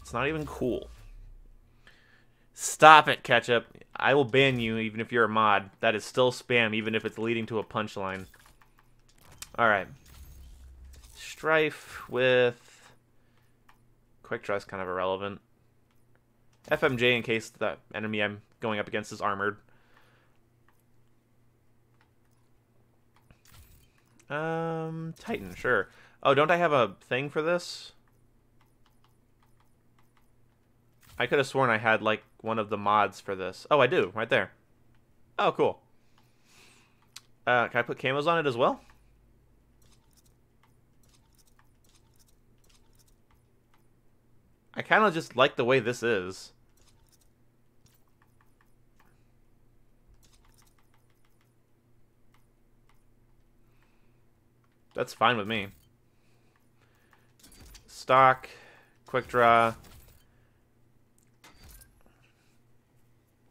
cool. Stop it, Ketchup. I will ban you even if you're a mod. That is still spam, even if it's leading to a punchline. Alright. Strife with... Quick Draw is kind of irrelevant. FMJ in case the enemy I'm going up against is armored. Titan, sure. Oh, don't I have a thing for this? I could have sworn I had, like, one of the mods for this. Oh, I do, right there. Oh, cool. Can I put camos on it as well? I kind of just like the way this is. That's fine with me. Stock, quick draw.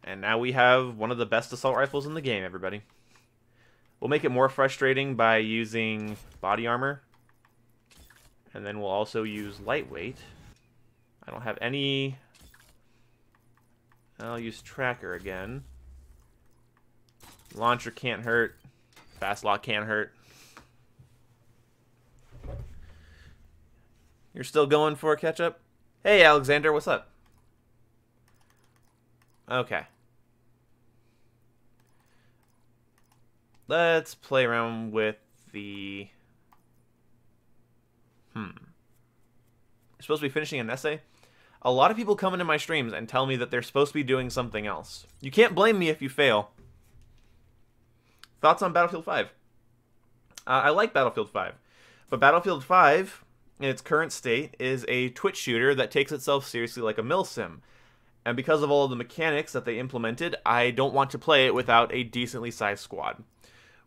And now we have one of the best assault rifles in the game, everybody. We'll make it more frustrating by using body armor. And then we'll also use lightweight. I don't have any... I'll use tracker again. Launcher can't hurt. Fast lock can't hurt. You're still going for a Ketchup? Hey, Alexander, what's up? Okay. Let's play around with the... You're supposed to be finishing an essay? A lot of people come into my streams and tell me that they're supposed to be doing something else. You can't blame me if you fail. Thoughts on Battlefield 5? I like Battlefield 5. But Battlefield 5, in its current state, is a Twitch shooter that takes itself seriously like a milsim. And because of all of the mechanics that they implemented, I don't want to play it without a decently sized squad.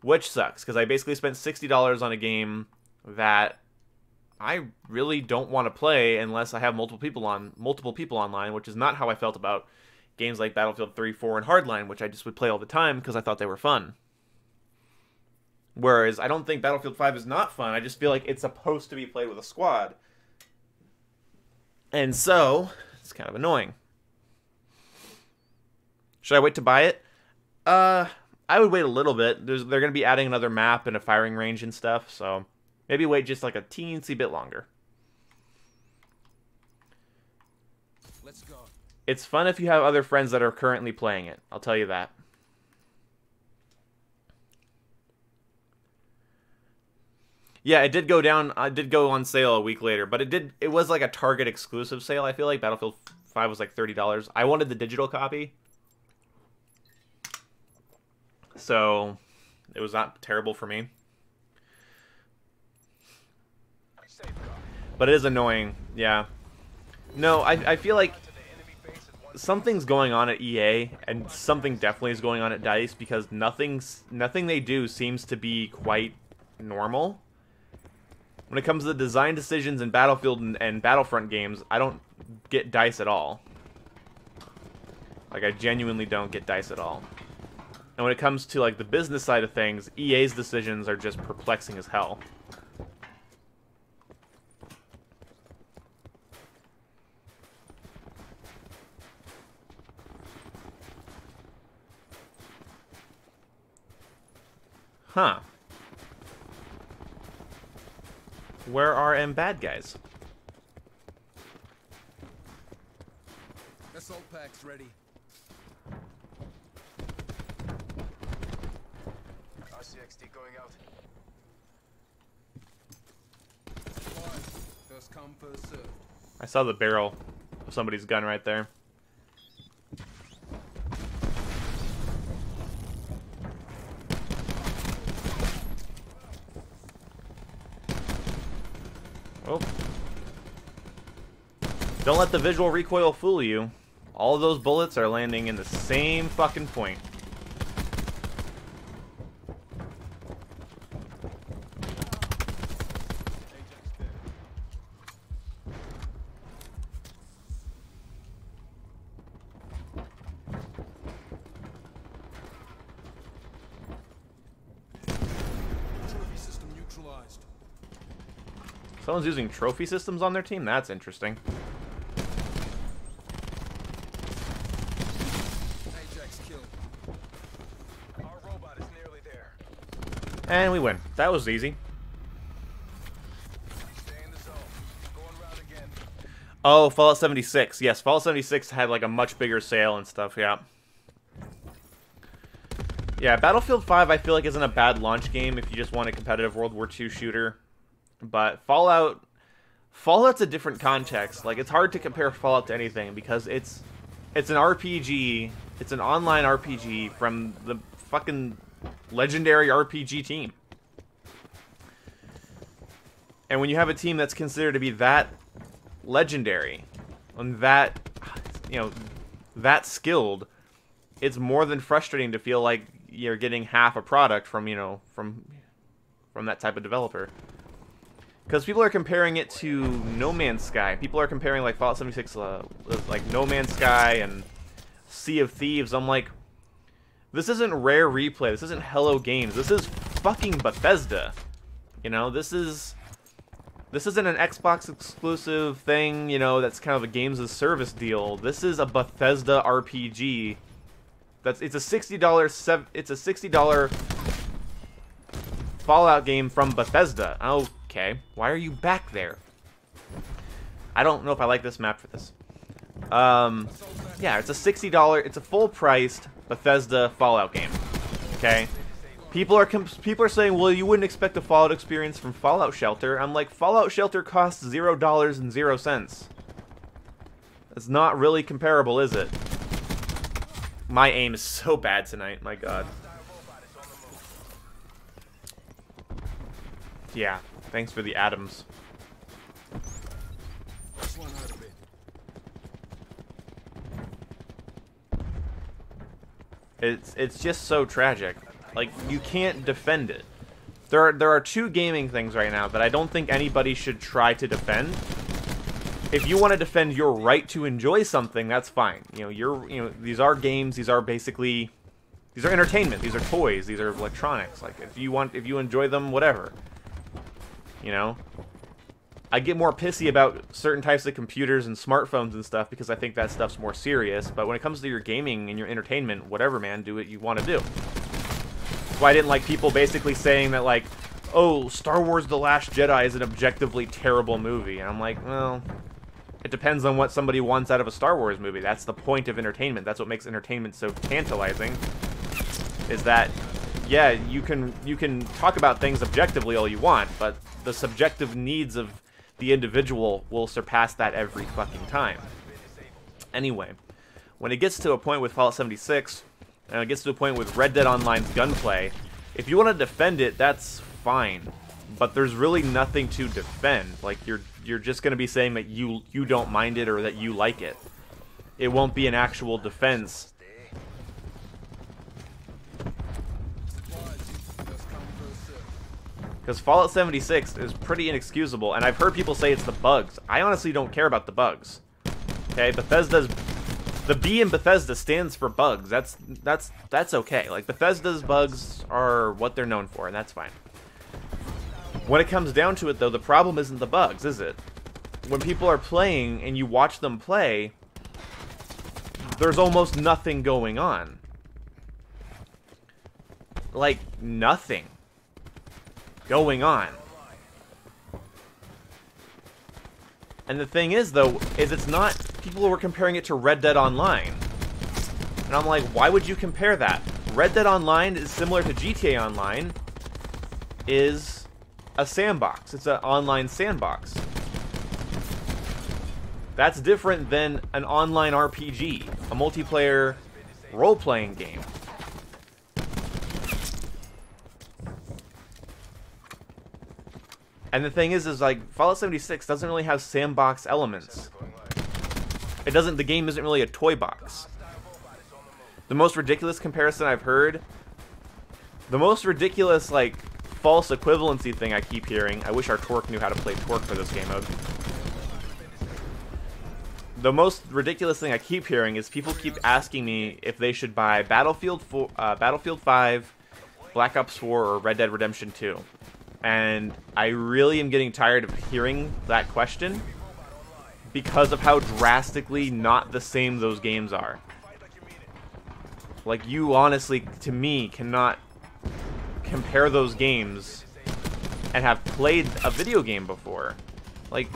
Which sucks, because I basically spent $60 on a game that I really don't want to play unless I have multiple people online, which is not how I felt about games like Battlefield 3, 4, and Hardline, which I just would play all the time because I thought they were fun. Whereas I don't think Battlefield 5 is not fun, I just feel like it's supposed to be played with a squad. And so, it's kind of annoying. Should I wait to buy it? I would wait a little bit. They're going to be adding another map and a firing range and stuff, so maybe wait just like a teensy bit longer. Let's go. It's fun if you have other friends that are currently playing it. I'll tell you that. Yeah, it did go down. It did go on sale a week later, but it was like a Target exclusive sale. I feel like Battlefield 5 was like $30. I wanted the digital copy, so it was not terrible for me. But it is annoying, yeah. No, I feel like something's going on at EA, and something definitely is going on at DICE, because nothing they do seems to be quite normal. When it comes to the design decisions in Battlefield and Battlefront games, I don't get DICE at all. Like, I genuinely don't get DICE at all. And when it comes to, like, the business side of things, EA's decisions are just perplexing as hell. Huh. Where are M bad guys? Assault packs ready. RCXD going out. First come, first served. I saw the barrel of somebody's gun right there. Oh. Don't let the visual recoil fool you. All of those bullets are landing in the same fucking point. Someone's using trophy systems on their team? That's interesting. Ajax killed. Our robot is nearly there. And we win. That was easy. Stay in the zone. Going round again. Oh, Fallout 76. Yes, Fallout 76 had like a much bigger sale and stuff, yeah. Yeah, Battlefield 5 I feel like isn't a bad launch game if you just want a competitive World War II shooter. But Fallout's a different context. Like, it's hard to compare Fallout to anything because it's an RPG. It's an online RPG from the fucking legendary RPG team. And when you have a team that's considered to be that legendary and that, you know, that skilled, it's more than frustrating to feel like you're getting half a product from, you know, from that type of developer. Because people are comparing it to No Man's Sky. People are comparing like Fallout 76, like No Man's Sky and Sea of Thieves. I'm like, this isn't Rare Replay. This isn't Hello Games. This is fucking Bethesda. You know, this isn't an Xbox exclusive thing. You know, that's kind of a games as service deal. This is a Bethesda RPG. It's a $60 Fallout game from Bethesda. Okay, why are you back there? I don't know if I like this map for this. Yeah, it's a $60, it's a full-priced Bethesda Fallout game. Okay? People are saying, well, you wouldn't expect a Fallout experience from Fallout Shelter. I'm like, Fallout Shelter costs $0.00. It's not really comparable, is it? My aim is so bad tonight, my god. Yeah, thanks for the atoms. This one hurt a bit. It's just so tragic. Like, you can't defend it. There are two gaming things right now that I don't think anybody should try to defend. If you want to defend your right to enjoy something, that's fine. You know, these are games, these are entertainment, these are toys, these are electronics. Like, if you enjoy them, whatever. You know? I get more pissy about certain types of computers and smartphones and stuff because I think that stuff's more serious, but when it comes to your gaming and your entertainment, whatever, man, do what you want to do. That's why I didn't like people basically saying that, like, oh, Star Wars The Last Jedi is an objectively terrible movie. And I'm like, well, it depends on what somebody wants out of a Star Wars movie. That's the point of entertainment. That's what makes entertainment so tantalizing, is that, yeah, you can talk about things objectively all you want, but the subjective needs of the individual will surpass that every fucking time. Anyway, when it gets to a point with Fallout 76, and it gets to a point with Red Dead Online's gunplay, if you want to defend it, that's fine. But there's really nothing to defend. Like, you're just going to be saying that you don't mind it or that you like it. It won't be an actual defense. Because Fallout 76 is pretty inexcusable, and I've heard people say it's the bugs. I honestly don't care about the bugs. Okay, the B in Bethesda stands for bugs. That's okay. Like, Bethesda's bugs are what they're known for, and that's fine. When it comes down to it, though, the problem isn't the bugs, is it? When people are playing and you watch them play, there's almost nothing going on. Like, nothing going on. And the thing is, though, is it's not... People were comparing it to Red Dead Online. And I'm like, why would you compare that? Red Dead Online is similar to GTA Online, is a sandbox. It's an online sandbox. That's different than an online RPG, a multiplayer role-playing game. And the thing is like, Fallout 76 doesn't really have sandbox elements. It doesn't, the game isn't really a toy box. The most ridiculous comparison I've heard, the most ridiculous, like, false equivalency thing I keep hearing, I wish our Torque knew how to play Torque for this game mode. The most ridiculous thing I keep hearing is people keep asking me if they should buy Battlefield 5, Black Ops 4, or Red Dead Redemption 2. And I really am getting tired of hearing that question because of how drastically not the same those games are. Like, you honestly, to me, cannot compare those games and have played a video game before. Like,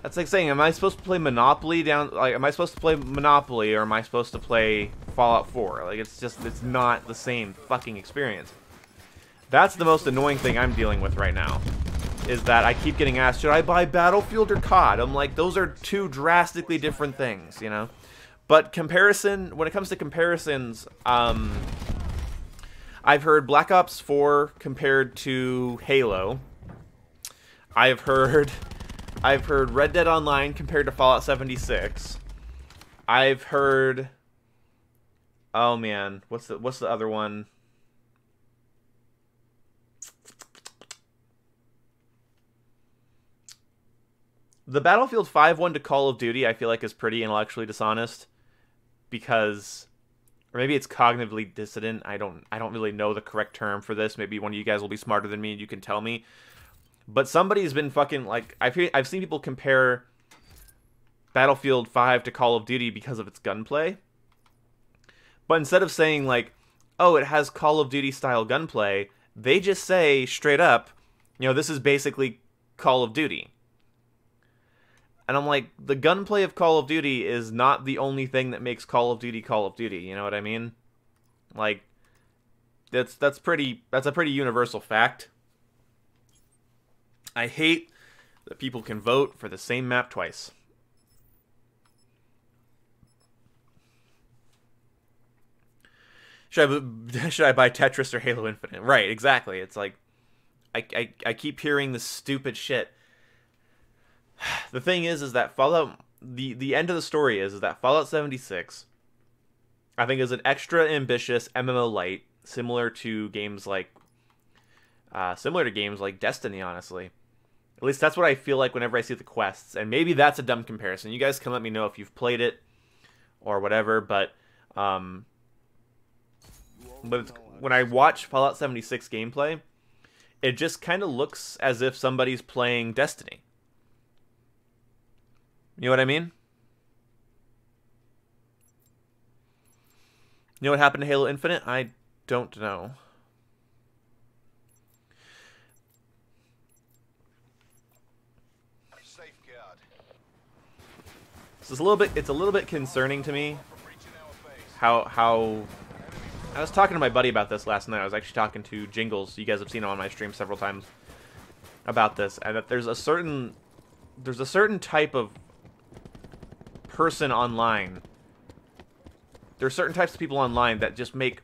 that's like saying, am I supposed to play Monopoly am I supposed to play Monopoly or am I supposed to play Fallout 4? Like, it's not the same fucking experience. That's the most annoying thing I'm dealing with right now. Is that I keep getting asked, should I buy Battlefield or COD? I'm like, those are two drastically different things, you know? But when it comes to comparisons, I've heard Black Ops 4 compared to Halo. I've heard Red Dead Online compared to Fallout 76. I've heard, oh man, what's the other one? The Battlefield 5 one to Call of Duty, I feel like, is pretty intellectually dishonest because, or maybe it's cognitively dissident. I don't really know the correct term for this. Maybe one of you guys will be smarter than me and you can tell me. But somebody's been fucking, like, I've seen people compare Battlefield 5 to Call of Duty because of its gunplay. But instead of saying, like, oh, it has Call of Duty style gunplay, they just say straight up, you know, this is basically Call of Duty. And I'm like, the gunplay of Call of Duty is not the only thing that makes Call of Duty Call of Duty, you know what I mean? Like, that's a pretty universal fact. I hate that people can vote for the same map twice. Should I buy Tetris or Halo Infinite? Right, exactly. It's like, I keep hearing this stupid shit. The thing is that Fallout, the end of the story is that Fallout 76, I think, is an extra ambitious MMO light, similar to games like Destiny, honestly. At least that's what I feel like whenever I see the quests, and maybe that's a dumb comparison. You guys can let me know if you've played it or whatever, but when I watch Fallout 76 gameplay, it just kind of looks as if somebody's playing Destiny. You know what I mean? You know what happened to Halo Infinite? I don't know. So it's a little bit concerning to me how I was talking to my buddy about this last night. I was actually talking to Jingles. You guys have seen him on my stream several times about this, and that there's a certain type of person online. There are certain types of people online that just make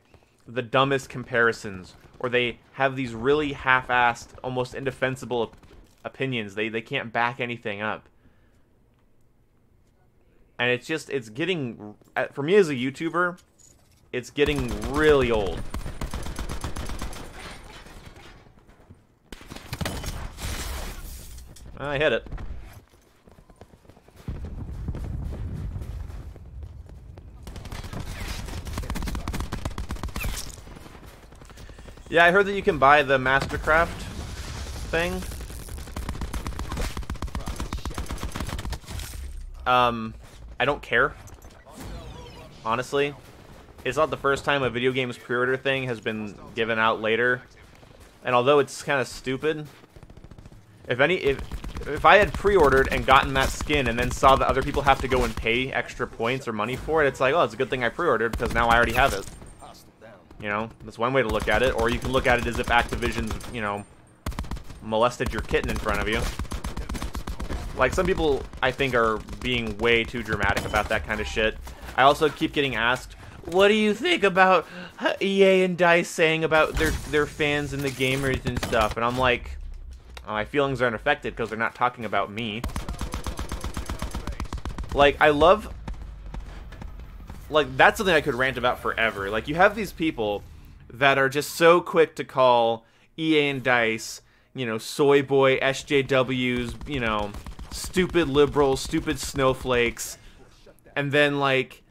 the dumbest comparisons, or they have these really half-assed, almost indefensible opinions. They can't back anything up. And it's getting, for me as a YouTuber, it's getting really old. I hit it. Yeah, I heard that you can buy the Mastercraft thing. I don't care. Honestly. It's not the first time a video game's pre-order thing has been given out later. And although it's kind of stupid, if I had pre-ordered and gotten that skin and then saw that other people have to go and pay extra points or money for it, it's like, oh, it's a good thing I pre-ordered because now I already have it. You know, that's one way to look at it. Or you can look at it as if Activision's, you know, molested your kitten in front of you. Like, some people, I think, are being way too dramatic about that kind of shit. I also keep getting asked, what do you think about EA and DICE saying about their fans and the gamers and stuff? And I'm like, oh, my feelings aren't affected because they're not talking about me. Like, that's something I could rant about forever. Like, you have these people that are just so quick to call EA and DICE, you know, soy boy, SJWs, you know, stupid liberals, stupid snowflakes. And then, like,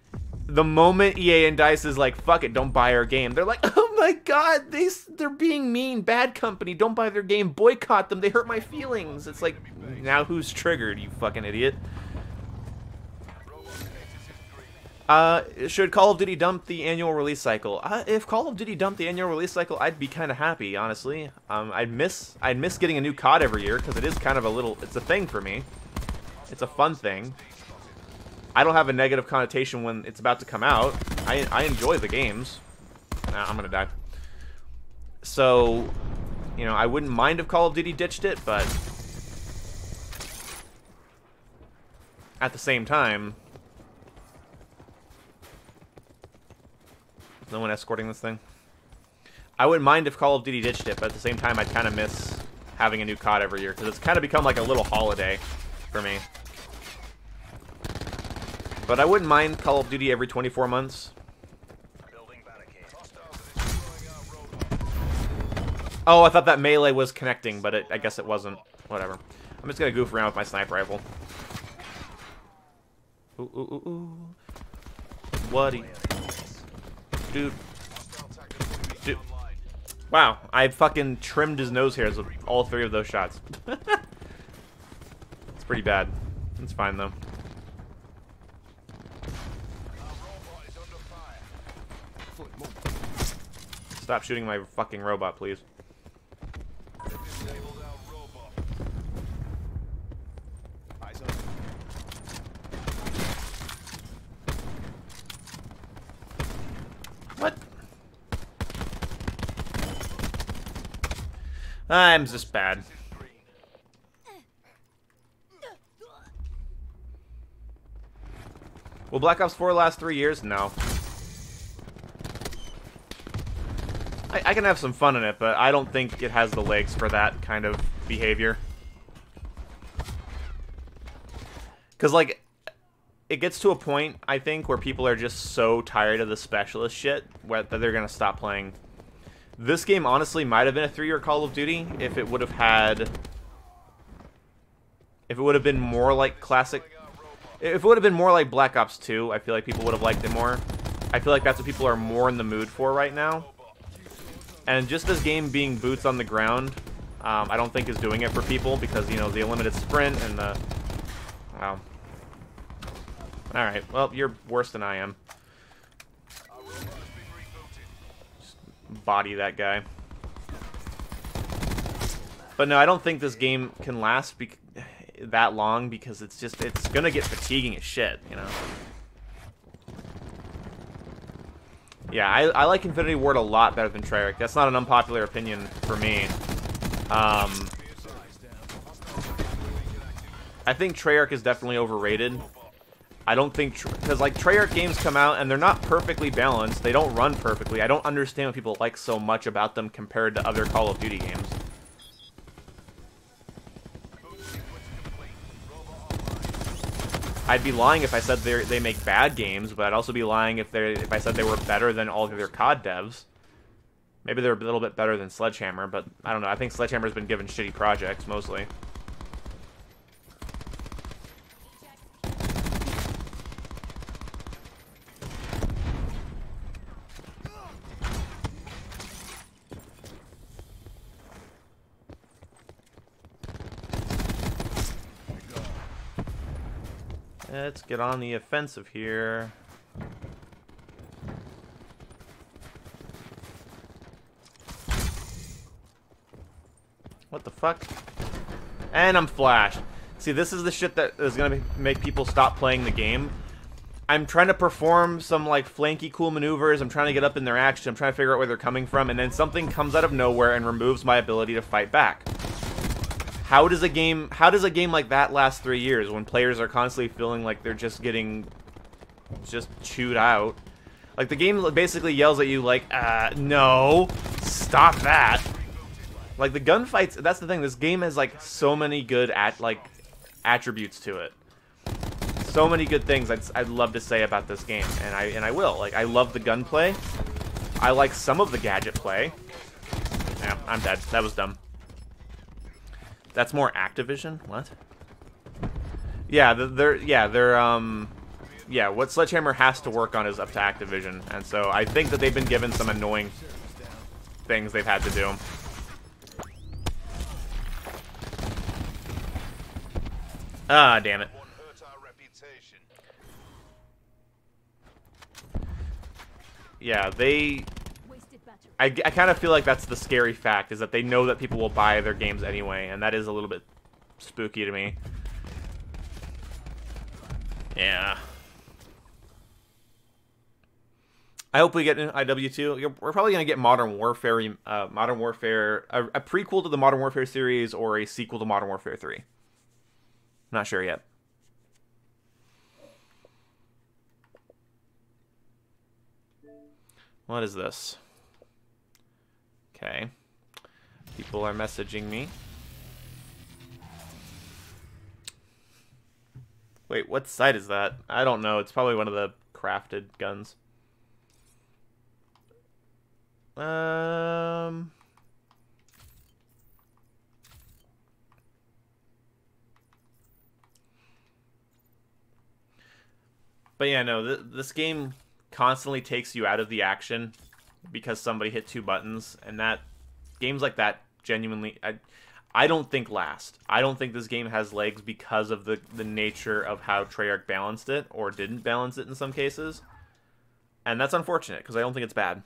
the moment EA and DICE is like, fuck it, don't buy our game, they're like, oh my god, they're being mean. Bad company, don't buy their game. Boycott them. They hurt my feelings. It's like, now who's triggered, you fucking idiot? Should Call of Duty dump the annual release cycle? If Call of Duty dumped the annual release cycle, I'd be kind of happy, honestly. I'd miss getting a new COD every year, because it is kind of it's a thing for me. It's a fun thing. I don't have a negative connotation when it's about to come out. I enjoy the games. Nah, I'm gonna die. So, you know, I wouldn't mind if Call of Duty ditched it, but at the same time, no one escorting this thing. I wouldn't mind if Call of Duty ditched it, but at the same time, I'd kind of miss having a new COD every year, because it's kind of become like a little holiday for me. But I wouldn't mind Call of Duty every 24 months. Oh, I thought that melee was connecting, but I guess it wasn't. Whatever. I'm just gonna goof around with my sniper rifle. Ooh, ooh, ooh, ooh. Whatty? Dude. Wow, I fucking trimmed his nose hairs with all 3 of those shots. It's pretty bad. It's fine, though. Stop shooting my fucking robot, please. What? I'm just bad. Will Black Ops 4 last 3 years? No. I can have some fun in it, but I don't think it has the legs for that kind of behavior. Because, like, it gets to a point, I think, where people are just so tired of the specialist shit that they're going to stop playing. This game, honestly, might have been a 3-year Call of Duty if it would have had... If it would have been more like classic... If it would have been more like Black Ops 2, I feel like people would have liked it more. I feel like that's what people are more in the mood for right now. And just this game being boots on the ground, I don't think is doing it for people because, you know, the limited sprint and the... Wow. Alright, well, you're worse than I am. Just body that guy. But no, I don't think this game can last that long because it's gonna get fatiguing as shit, you know? Yeah, I like Infinity Ward a lot better than Treyarch. That's not an unpopular opinion for me. I think Treyarch is definitely overrated. I don't think... Because, like, Treyarch games come out, and they're not perfectly balanced. They don't run perfectly. I don't understand what people like so much about them compared to other Call of Duty games. I'd be lying if I said they make bad games, but I'd also be lying if I said they were better than all of their COD devs. Maybe they're a little bit better than Sledgehammer, but I don't know. I think Sledgehammer's been given shitty projects, mostly. Let's get on the offensive here. What the fuck? And I'm flashed. See, this is the shit that is gonna make people stop playing the game. I'm trying to perform some, like, flanky cool maneuvers. I'm trying to get up in their action. I'm trying to figure out where they're coming from, and then something comes out of nowhere and removes my ability to fight back. How does a game like that last 3 years when players are constantly feeling like they're just getting chewed out? Like, the game basically yells at you like, no, stop that. Like, the gunfights, that's the thing, this game has, like, so many good attributes to it. So many good things I'd love to say about this game, and I will. Like, I love the gunplay. I like some of the gadget play. Yeah, I'm dead. That was dumb. That's more Activision? What? Yeah, what Sledgehammer has to work on is up to Activision, and so I think that they've been given some annoying... things they've had to do. Ah, damn it. Yeah, I kind of feel like that's the scary fact, is that they know that people will buy their games anyway, and that is a little bit spooky to me. Yeah. I hope we get an IW2. We're probably going to get Modern Warfare, a prequel to the Modern Warfare series or a sequel to Modern Warfare 3. Not sure yet. What is this? Okay. People are messaging me. Wait, what site is that? I don't know. It's probably one of the crafted guns. But yeah, no, this game constantly takes you out of the action because somebody hit 2 buttons, and that games like that genuinely I don't think last. I don't think this game has legs because of the nature of how Treyarch balanced it, or didn't balance it in some cases. And that's unfortunate, because I don't think it's bad.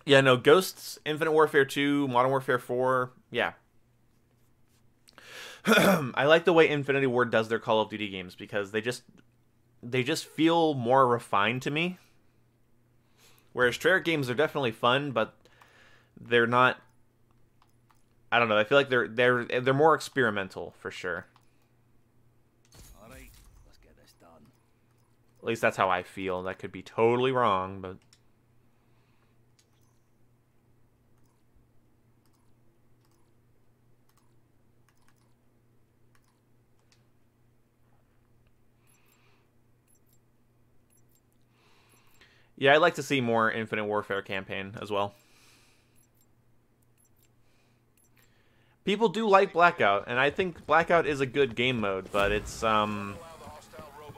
Yeah, no, Ghosts, Infinite Warfare 2, Modern Warfare 4, yeah. I like the way Infinity Ward does their Call of Duty games, because they just feel more refined to me. Whereas Treyarch games are definitely fun, but they're not. I don't know. I feel like they're more experimental for sure. All right, let's get this done. At least that's how I feel. That could be totally wrong, but. Yeah, I'd like to see more Infinite Warfare campaign as well. People do like Blackout, and I think Blackout is a good game mode, but it's, I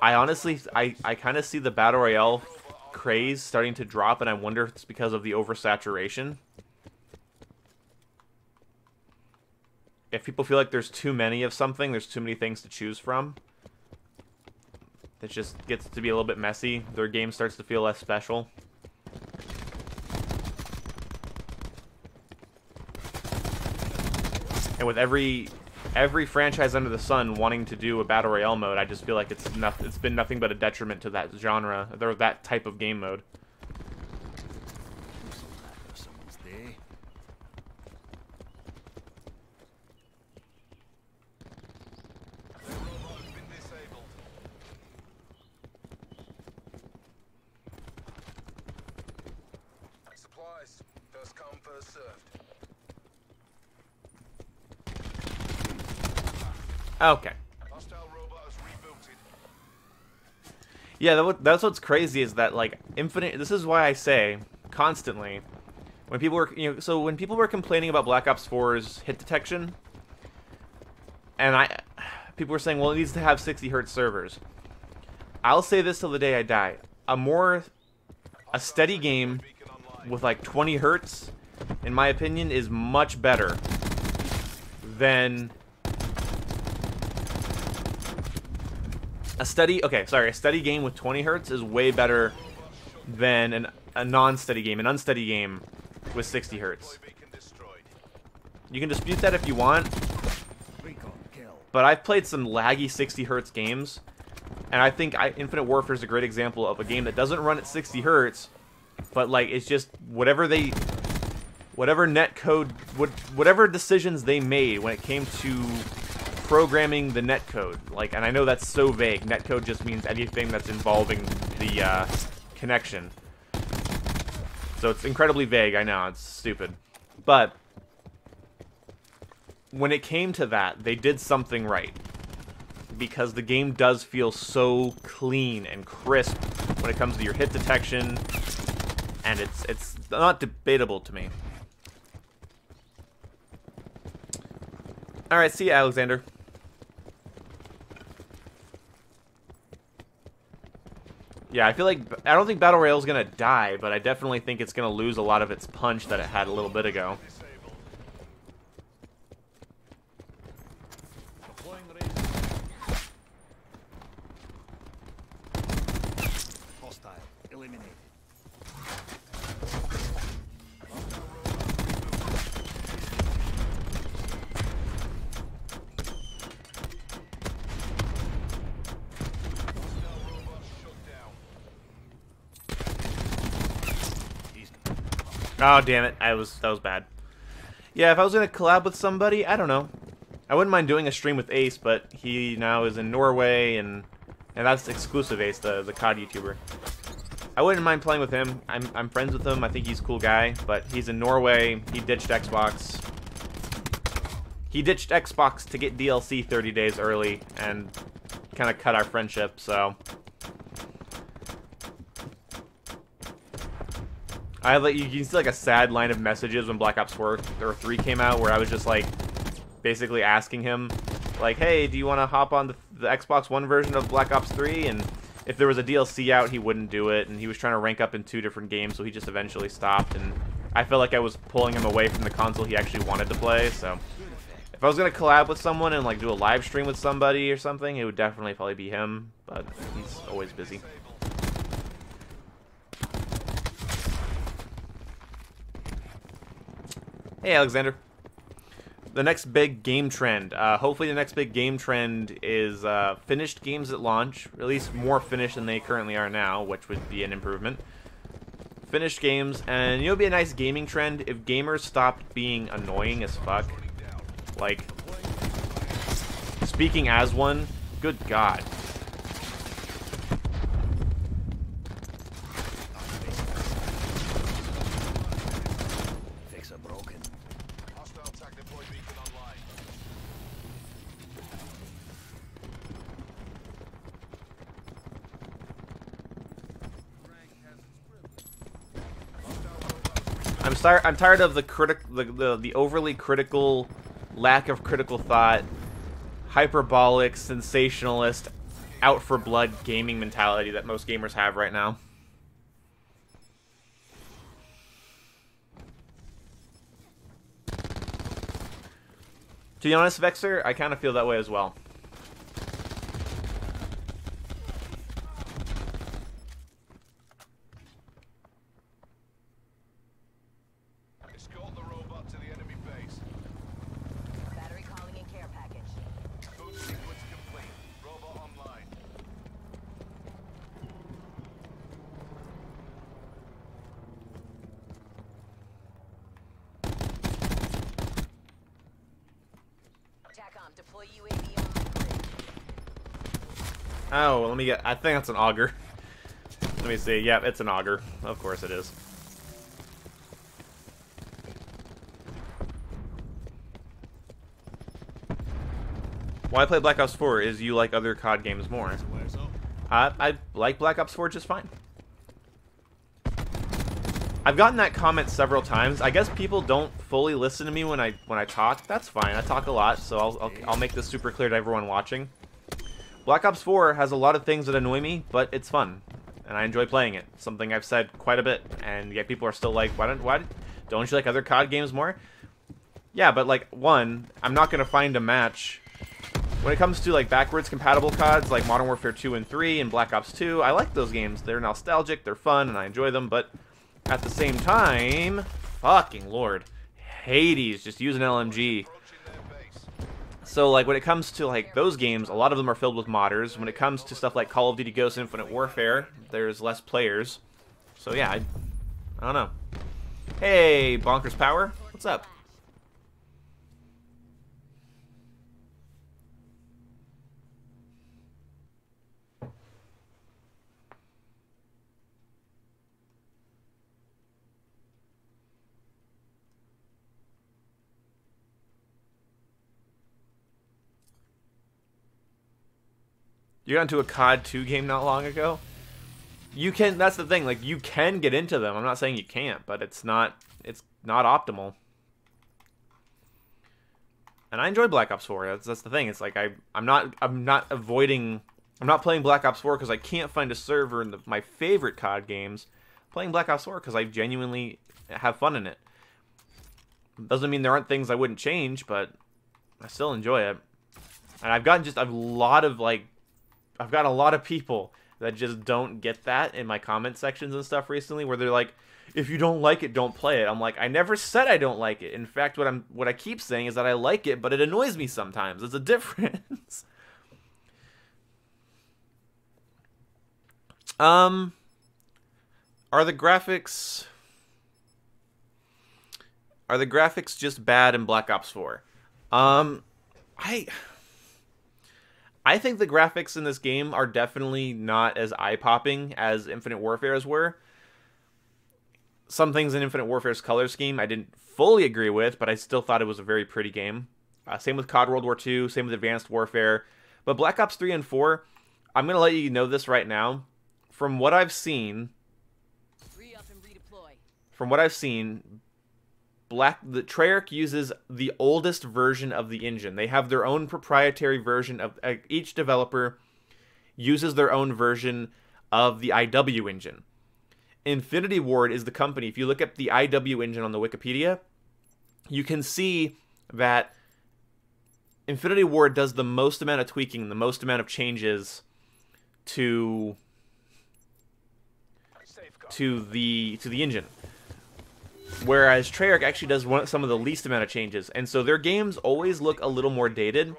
honestly, I kind of see the Battle Royale craze starting to drop, and I wonder if it's because of the oversaturation. If people feel like there's too many of something, there's too many things to choose from. It just gets to be a little bit messy. Their game starts to feel less special. And with every franchise under the sun wanting to do a Battle Royale mode, I just feel like it's been nothing but a detriment to that genre, or that type of game mode. First come, first served. Okay. Hostile robot is rebooted. Yeah, that's what's crazy, is that, like, Infinite. This is why I say constantly, when people were, so when people were complaining about Black Ops 4's hit detection, and people were saying, well, it needs to have 60 hertz servers. I'll say this till the day I die: a steady game with like 20 hertz, in my opinion, is much better than a steady game with 20 hertz is way better than a non-steady game, an unsteady game with 60 hertz. You can dispute that if you want, but I've played some laggy 60 hertz games, and I think Infinite Warfare is a great example of a game that doesn't run at 60 hertz, but like it's just whatever decisions they made when it came to programming the netcode. Like, and I know that's so vague. Netcode just means anything that's involving the connection. So it's incredibly vague. I know, it's stupid. But when it came to that, they did something right. Because the game does feel so clean and crisp when it comes to your hit detection. And it's not debatable to me. Alright, see you, Alexander. Yeah, I feel like I don't think Battle Royale is gonna die, but I definitely think it's gonna lose a lot of its punch that it had a little bit ago. Deploying razor. Hostile eliminated. Oh damn it! That was bad. Yeah, if I was gonna collab with somebody, I don't know. I wouldn't mind doing a stream with Ace, but he now is in Norway, and that's exclusive Ace, the COD YouTuber. I wouldn't mind playing with him. I'm friends with him. I think he's a cool guy, but he's in Norway. He ditched Xbox. He ditched Xbox to get DLC 30 days early and kind of cut our friendship. So I have, like, you can see like a sad line of messages when Black Ops 4 or 3 came out, where I was just like basically asking him, like, hey, do you want to hop on the Xbox One version of Black Ops 3? And if there was a DLC out, he wouldn't do it, and he was trying to rank up in 2 different games, so he just eventually stopped, and I felt like I was pulling him away from the console he actually wanted to play. So if I was going to collab with someone and like do a live stream with somebody or something, it would definitely probably be him, but he's always busy. Hey, Alexander. The next big game trend. Hopefully the next big game trend is finished games at launch. At least more finished than they currently are now, which would be an improvement. Finished games, and you know, it'd be a nice gaming trend if gamers stopped being annoying as fuck. Like, speaking as one, good God. Fixer broken. Hostile attack deploy beacon online. I'm tired of the overly critical, lack of critical thought, hyperbolic, sensationalist, out for blood gaming mentality that most gamers have right now. To be honest, Vexer, I kind of feel that way as well. Escort the robot to the enemy base. Battery calling in care package. Boot sequence complete. Robot online. TACOM, deploy UAV on my grid. Oh, let me get... I think that's an auger. Let me see. Yep, it's an auger. Of course it is. Why I play Black Ops 4 is you like other COD games more. Where's up? I like Black Ops 4 just fine. I've gotten that comment several times. I guess people don't fully listen to me when I talk. That's fine. I talk a lot, so I'll make this super clear to everyone watching. Black Ops 4 has a lot of things that annoy me, but it's fun, and I enjoy playing it. Something I've said quite a bit, and yet people are still like, why don't you like other COD games more? Yeah, but like, one, I'm not gonna find a match. When it comes to like backwards compatible CODs like Modern Warfare 2 and 3 and Black Ops 2, I like those games. They're nostalgic, they're fun, and I enjoy them, but at the same time, fucking lord, Hades, just use an LMG. Approaching their base. So like when it comes to like those games, a lot of them are filled with modders. When it comes to stuff like Call of Duty Ghosts Infinite Warfare, there's less players. So yeah, I don't know. Hey, Bonkers Power, what's up? You got into a COD 2 game not long ago? You can, that's the thing, like, you can get into them. I'm not saying you can't, but it's not optimal. And I enjoy Black Ops 4. That's the thing. It's like I'm not avoiding I'm not playing Black Ops 4 because I can't find a server in my favorite COD games. I'm playing Black Ops 4 because I genuinely have fun in it. Doesn't mean there aren't things I wouldn't change, but I still enjoy it. And I've gotten just a lot of, like, I've got a lot of people that just don't get that in my comment sections and stuff recently, where they're like, if you don't like it, don't play it. I'm like, I never said I don't like it. In fact, what I keep saying is that I like it, but it annoys me sometimes. It's a difference. Are the graphics just bad in Black Ops 4? I think the graphics in this game are definitely not as eye-popping as Infinite Warfare's were. Some things in Infinite Warfare's color scheme I didn't fully agree with, but I still thought it was a very pretty game. Same with COD World War II, same with Advanced Warfare. But Black Ops 3 and 4, I'm going to let you know this right now. From what I've seen, the Treyarch uses the oldest version of the engine. They have their own proprietary version of each developer uses their own version of the IW engine. Infinity Ward is the company. If you look up the IW engine on the Wikipedia, you can see that Infinity Ward does the most amount of tweaking, the most amount of changes to the engine. Whereas Treyarch actually does some of the least amount of changes. And so their games always look a little more dated.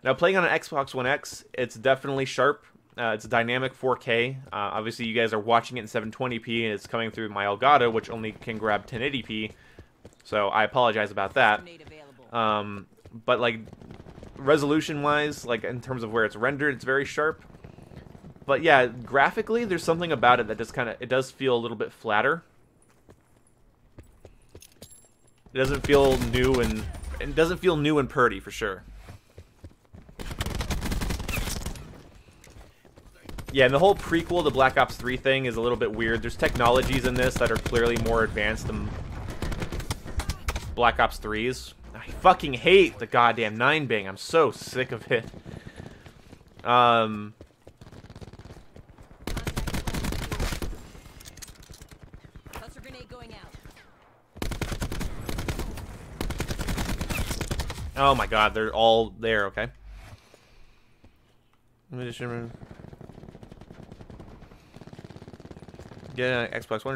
Now, playing on an Xbox One X, it's definitely sharp. It's a dynamic 4K. Obviously, you guys are watching it in 720p, and it's coming through my Elgato, which only can grab 1080p. So I apologize about that. But, like, resolution-wise, like, in terms of where it's rendered, it's very sharp. But, yeah, graphically, there's something about it that just it does feel a little bit flatter. It doesn't feel new and it doesn't feel new and purdy for sure. Yeah, and the whole prequel to Black Ops 3 thing is a little bit weird. There's technologies in this that are clearly more advanced than Black Ops 3's. I fucking hate the goddamn 9-bang. I'm so sick of it. Oh my god, they're all there, okay. Let me just get an Xbox One.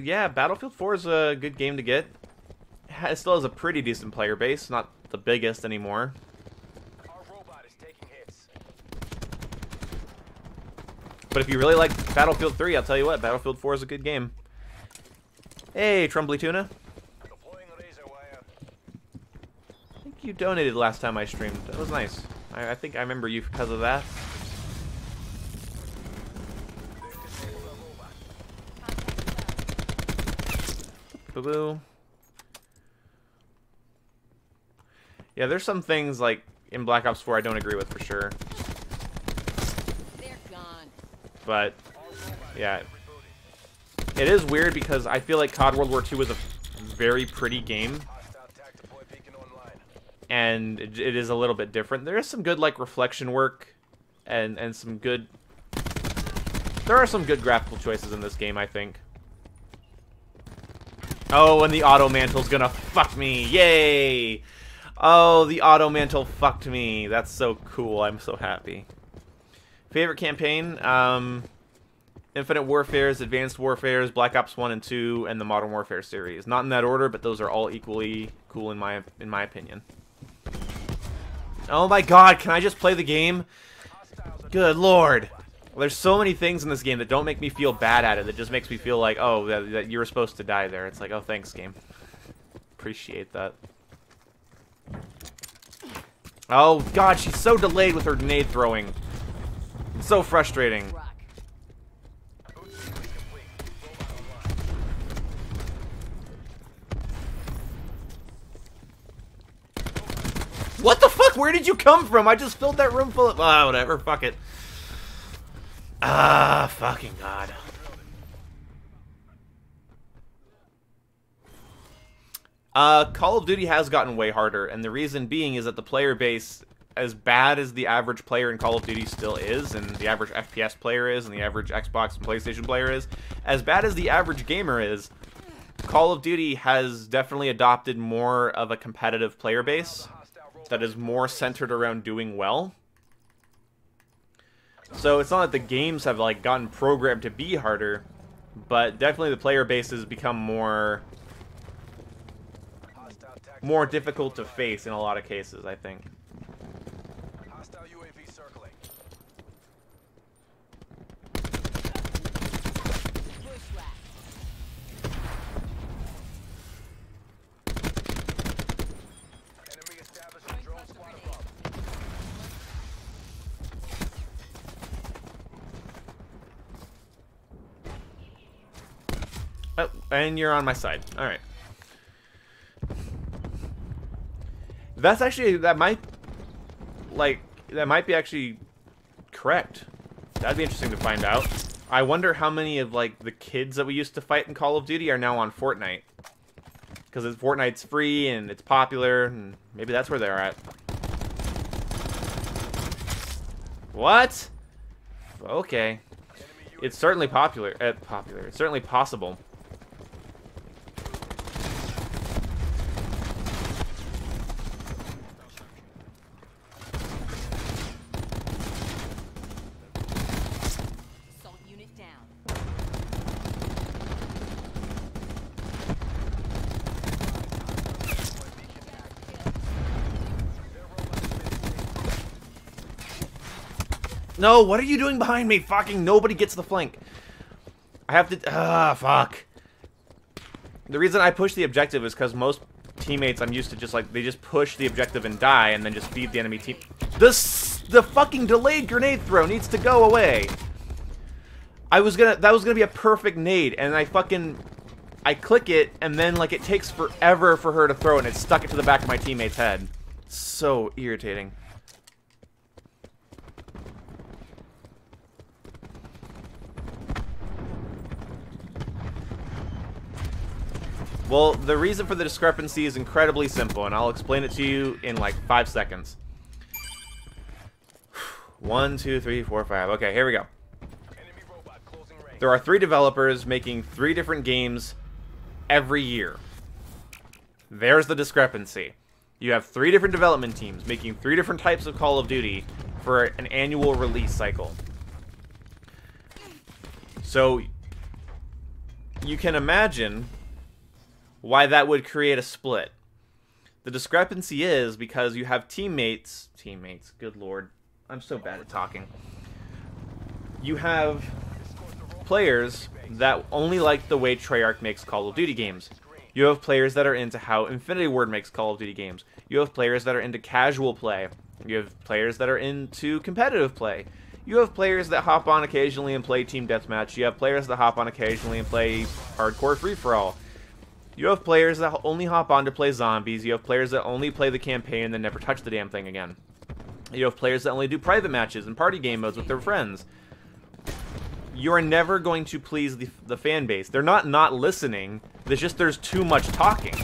Yeah, Battlefield 4 is a good game to get. It still has a pretty decent player base, not the biggest anymore. Our robot is taking hits. But if you really like Battlefield 3, I'll tell you what, Battlefield 4 is a good game. Hey, Trumbly Tuna. Deploying laser wire. I think you donated last time I streamed. That was nice. I think I remember you because of that. Boo-boo. Yeah, there's some things, like, in Black Ops 4 I don't agree with for sure. They're gone. But, yeah. It is weird because I feel like COD World War II was a very pretty game. And it is a little bit different. There is some good, like, reflection work. And some good... There are some good graphical choices in this game, I think. Oh, and the auto mantle's gonna fuck me. Yay! Oh, the auto mantle fucked me. That's so cool. I'm so happy. Favorite campaign? Infinite Warfare's, Advanced Warfare's, Black Ops 1 and 2, and the Modern Warfare series. Not in that order, but those are all equally cool in my opinion. Oh my god, can I just play the game? Good lord. There's so many things in this game that don't make me feel bad at it. That just makes me feel like, oh, that you were supposed to die there. It's like, oh, thanks, game. Appreciate that. Oh, God, she's so delayed with her grenade throwing. It's so frustrating. What the fuck? Where did you come from? I just filled that room full of... Ah, whatever. Fuck it. Ah, fucking God. Call of Duty has gotten way harder, and the reason being is that the player base, as bad as the average player in Call of Duty still is, and the average FPS player is, and the average Xbox and PlayStation player is, as bad as the average gamer is, Call of Duty has definitely adopted more of a competitive player base that is more centered around doing well. So it's not that the games have like gotten programmed to be harder, but definitely the player base has become more difficult to face in a lot of cases, I think. Hostile UAV circling. Enemy establishing drone squad above. Oh, and you're on my side. All right. That's actually, that might be actually correct. That'd be interesting to find out. I wonder how many of, like, the kids that we used to fight in Call of Duty are now on Fortnite. Because Fortnite's free and it's popular, and maybe that's where they're at. What? Okay. It's certainly popular. It's certainly possible. No, what are you doing behind me? Fucking nobody gets the flank. I have to... fuck. The reason I push the objective is because most teammates I'm used to just, like, they just push the objective and die and then just feed the enemy team. The fucking delayed grenade throw needs to go away. That was gonna be a perfect nade, and I click it, and then, like, it takes forever for her to throw it, and it stuck it to the back of my teammate's head. So irritating. Well, the reason for the discrepancy is incredibly simple, and I'll explain it to you in like 5 seconds. 1, 2, 3, 4, 5. Okay, here we go. There are 3 developers making 3 different games every year. There's the discrepancy. You have 3 different development teams making 3 different types of Call of Duty for an annual release cycle. So, you can imagine why that would create a split. The discrepancy is because you have teammates, good lord, I'm so bad at talking. You have players that only like the way Treyarch makes Call of Duty games. You have players that are into how Infinity Ward makes Call of Duty games. You have players that are into casual play. You have players that are into competitive play. You have players that hop on occasionally and play Team Deathmatch. You have players that hop on occasionally and play Hardcore Free-For-All. You have players that only hop on to play zombies. You have players that only play the campaign and then never touch the damn thing again. You have players that only do private matches and party game modes with their friends. You are never going to please the fan base. They're not listening. There's too much talking.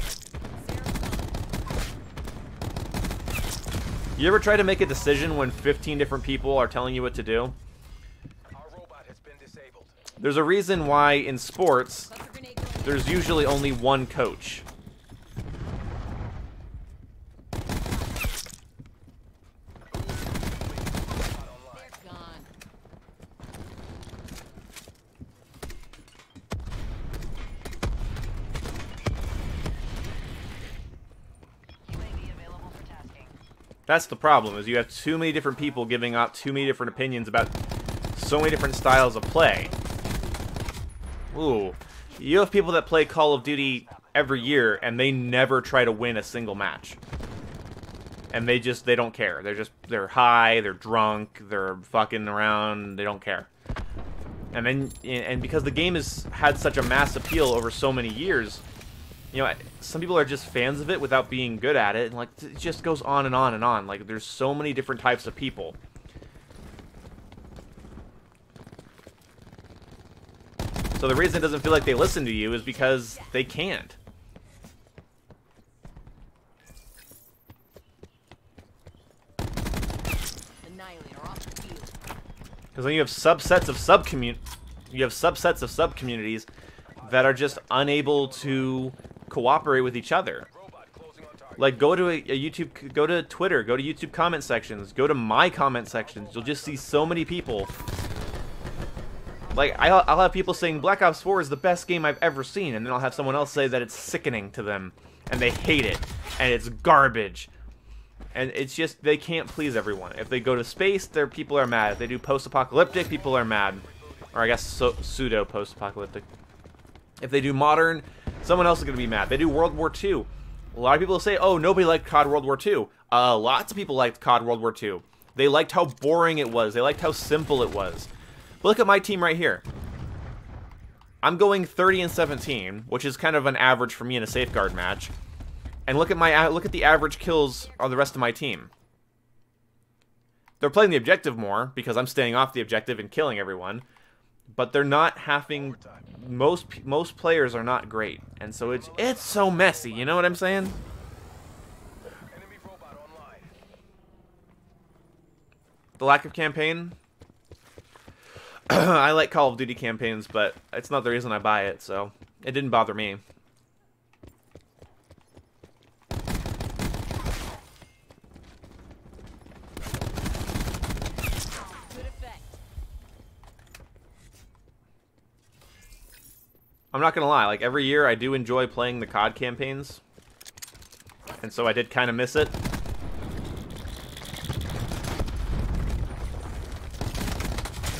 You ever try to make a decision when 15 different people are telling you what to do? Our robot has been disabled. There's a reason why in sports there's usually only one coach. That's the problem, is you have too many different people giving out too many different opinions about so many different styles of play. Ooh. You have people that play Call of Duty every year, and they never try to win a single match. And they don't care. They're high, they're drunk, they're fucking around, they don't care. And because the game has had such a mass appeal over so many years, you know, some people are just fans of it without being good at it, and like, it just goes on and on and on. Like, there's so many different types of people. So the reason it doesn't feel like they listen to you is because they can't. Annihilator off the field. Because then you have subsets of sub-communities that are just unable to cooperate with each other. Robot closing on target. Like, go to a YouTube, go to Twitter, go to YouTube comment sections, go to my comment sections. You'll just see so many people. Like, I'll have people saying Black Ops 4 is the best game I've ever seen, and then I'll have someone else say that it's sickening to them, and they hate it, and it's garbage. And it's just, they can't please everyone. If they go to space, people are mad. If they do post-apocalyptic, people are mad. Or I guess pseudo-post-apocalyptic. If they do modern, someone else is going to be mad. They do World War II. A lot of people say, oh, nobody liked COD World War II. Lots of people liked COD World War II. They liked how boring it was. They liked how simple it was. But look at my team right here. I'm going 30-17, which is kind of an average for me in a safeguard match. And look at the average kills on the rest of my team. They're playing the objective more because I'm staying off the objective and killing everyone. But they're not having, most players are not great, and so it's so messy. You know what I'm saying? Enemy robot online. The lack of campaign. I like Call of Duty campaigns, but it's not the reason I buy it, so it didn't bother me. Good effect. I'm not gonna lie, like every year I do enjoy playing the COD campaigns, and so I did kind of miss it.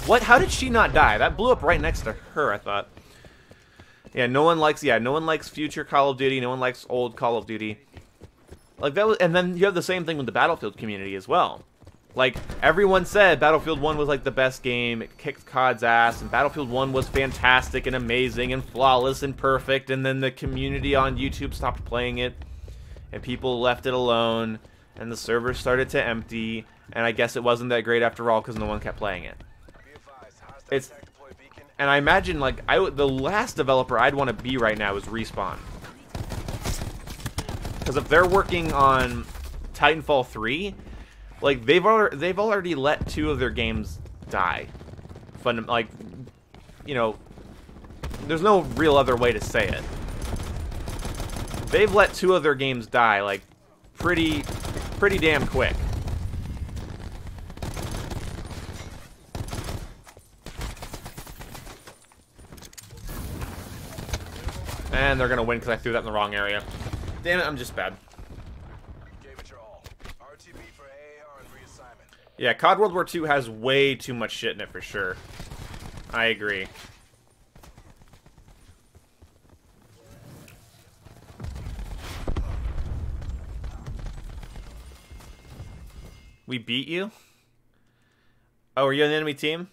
What? How did she not die? That blew up right next to her, I thought. Yeah, no one likes future Call of Duty. No one likes old Call of Duty. Like that was, and then you have the same thing with the Battlefield community as well. Like, everyone said Battlefield 1 was like the best game, it kicked COD's ass, and Battlefield 1 was fantastic and amazing and flawless and perfect, and then the community on YouTube stopped playing it, and people left it alone, and the servers started to empty, and I guess it wasn't that great after all because no one kept playing it. Be advised. Hostile It's, attack deploy beacon. and I imagine, like, the last developer I'd want to be right now is Respawn. Because if they're working on Titanfall 3, like, they've already let 2 of their games die. Like, you know, there's no real other way to say it. They've let 2 of their games die, like, pretty damn quick. And they're gonna win because I threw that in the wrong area. Damn it, I'm just bad. Gave it your all. RTB for AAR and reassignment. Yeah, COD World War II has way too much shit in it for sure. I agree. We beat you? Oh, are you on the enemy team?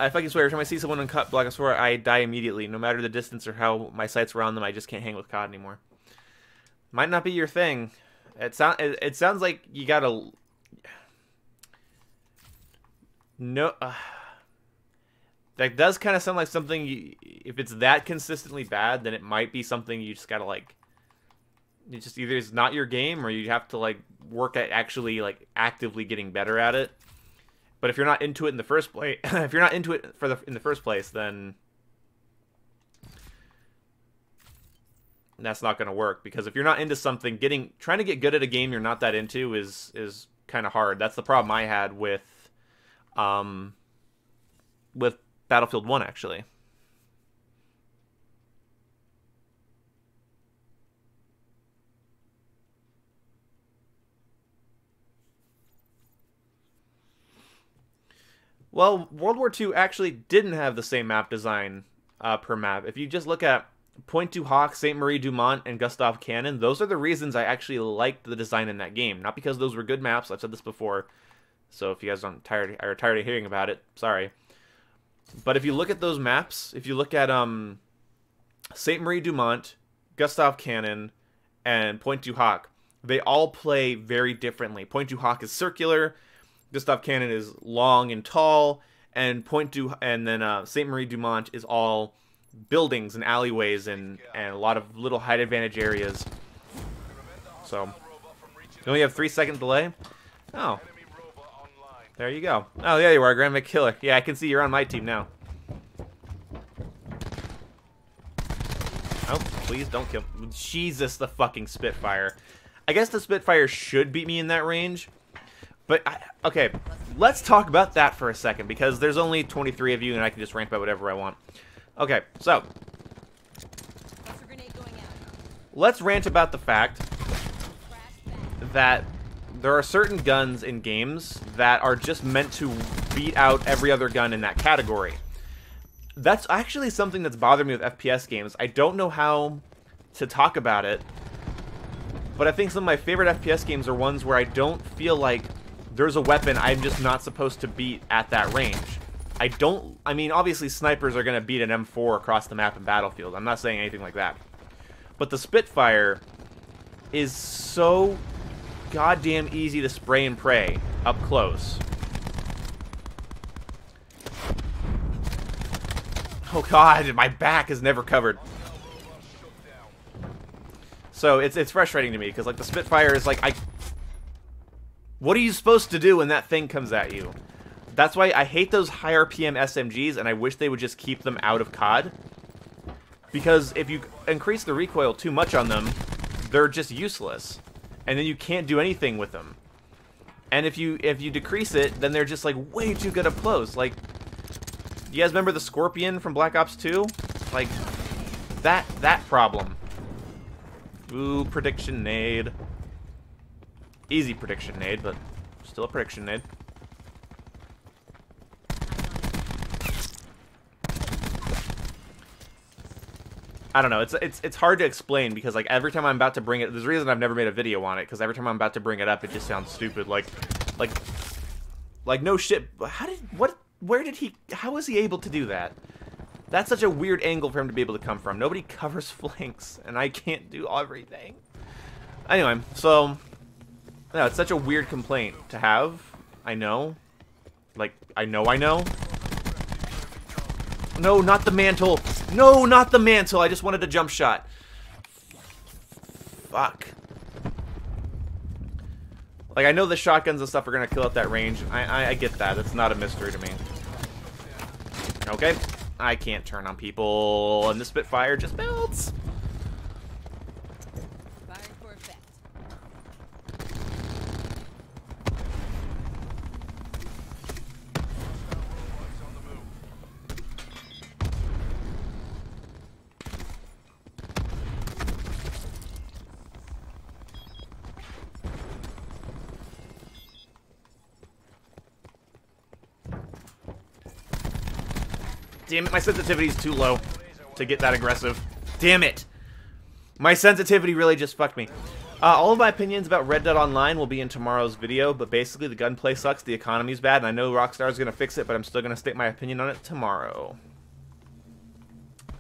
If I can swear, every time I see someone on Black Ops 4, I die immediately, no matter the distance or how my sights around them. I just can't hang with COD anymore. Might not be your thing. It sounds like you gotta. No, that does kind of sound like something. If it's that consistently bad, then it might be something you just gotta like. It just either it's not your game, or you have to like work at actually like actively getting better at it. But if you're not into it in the first place, if you're not into it in the first place, then that's not going to work. Because if you're not into something, trying to get good at a game you're not that into is kind of hard. That's the problem I had with Battlefield 1 actually. Well, World War II actually didn't have the same map design per map. If you just look at Point du Hoc, Sainte Marie du Mont, and Gustav Cannon, those are the reasons I actually liked the design in that game. Not because those were good maps, I've said this before, so if you guys are tired of hearing about it, sorry. But if you look at those maps, if you look at Sainte Marie du Mont, Gustav Cannon, and Point du Hoc, they all play very differently. Point du Hoc is circular, Gustav Cannon is long and tall, and Saint Marie du Mont is all buildings and alleyways and a lot of little height advantage areas. So you only have 3-second delay. Oh, there you go. Oh, there you are, Grand McKiller. Yeah, I can see you're on my team now. Oh, please don't kill. Jesus, the fucking Spitfire. I guess the Spitfire should beat me in that range. But, okay, let's talk about that for a second, because there's only 23 of you, and I can just rant about whatever I want. Okay, so, let's rant about the fact that there are certain guns in games that are just meant to beat out every other gun in that category. That's actually something that's bothered me with FPS games. I don't know how to talk about it, but I think some of my favorite FPS games are ones where I don't feel like there's a weapon I'm just not supposed to beat at that range. I mean, obviously snipers are going to beat an M4 across the map in Battlefield. I'm not saying anything like that. But the Spitfire is so goddamn easy to spray and pray up close. Oh god, my back is never covered. So it's frustrating to me, because like the Spitfire is like, what are you supposed to do when that thing comes at you? That's why I hate those high RPM SMGs, and I wish they would just keep them out of COD. Because if you increase the recoil too much on them, they're just useless. And then you can't do anything with them. And if you decrease it, then they're just like way too good up close. Like, you guys remember the Scorpion from Black Ops 2? Like, that problem. Ooh, prediction nade. Easy prediction nade, but still a prediction nade. I don't know. It's hard to explain, because like every time I'm about to bring it, there's a reason I've never made a video on it, because every time I'm about to bring it up, it just sounds stupid. Like no shit. How was he able to do that? That's such a weird angle for him to be able to come from. Nobody covers flanks, and I can't do everything. Anyway, so no, it's such a weird complaint to have. I know. Like, I know. No, not the mantle. No, not the mantle. I just wanted a jump shot. Fuck. Like, I know the shotguns and stuff are going to kill at that range. I get that. It's not a mystery to me. Okay. I can't turn on people, and the Spitfire just builds. Damn it, my sensitivity is too low to get that aggressive. Damn it! My sensitivity really just fucked me. All of my opinions about Red Dead Online will be in tomorrow's video, but basically the gunplay sucks, the economy's bad, and I know Rockstar's gonna fix it, but I'm still gonna state my opinion on it tomorrow.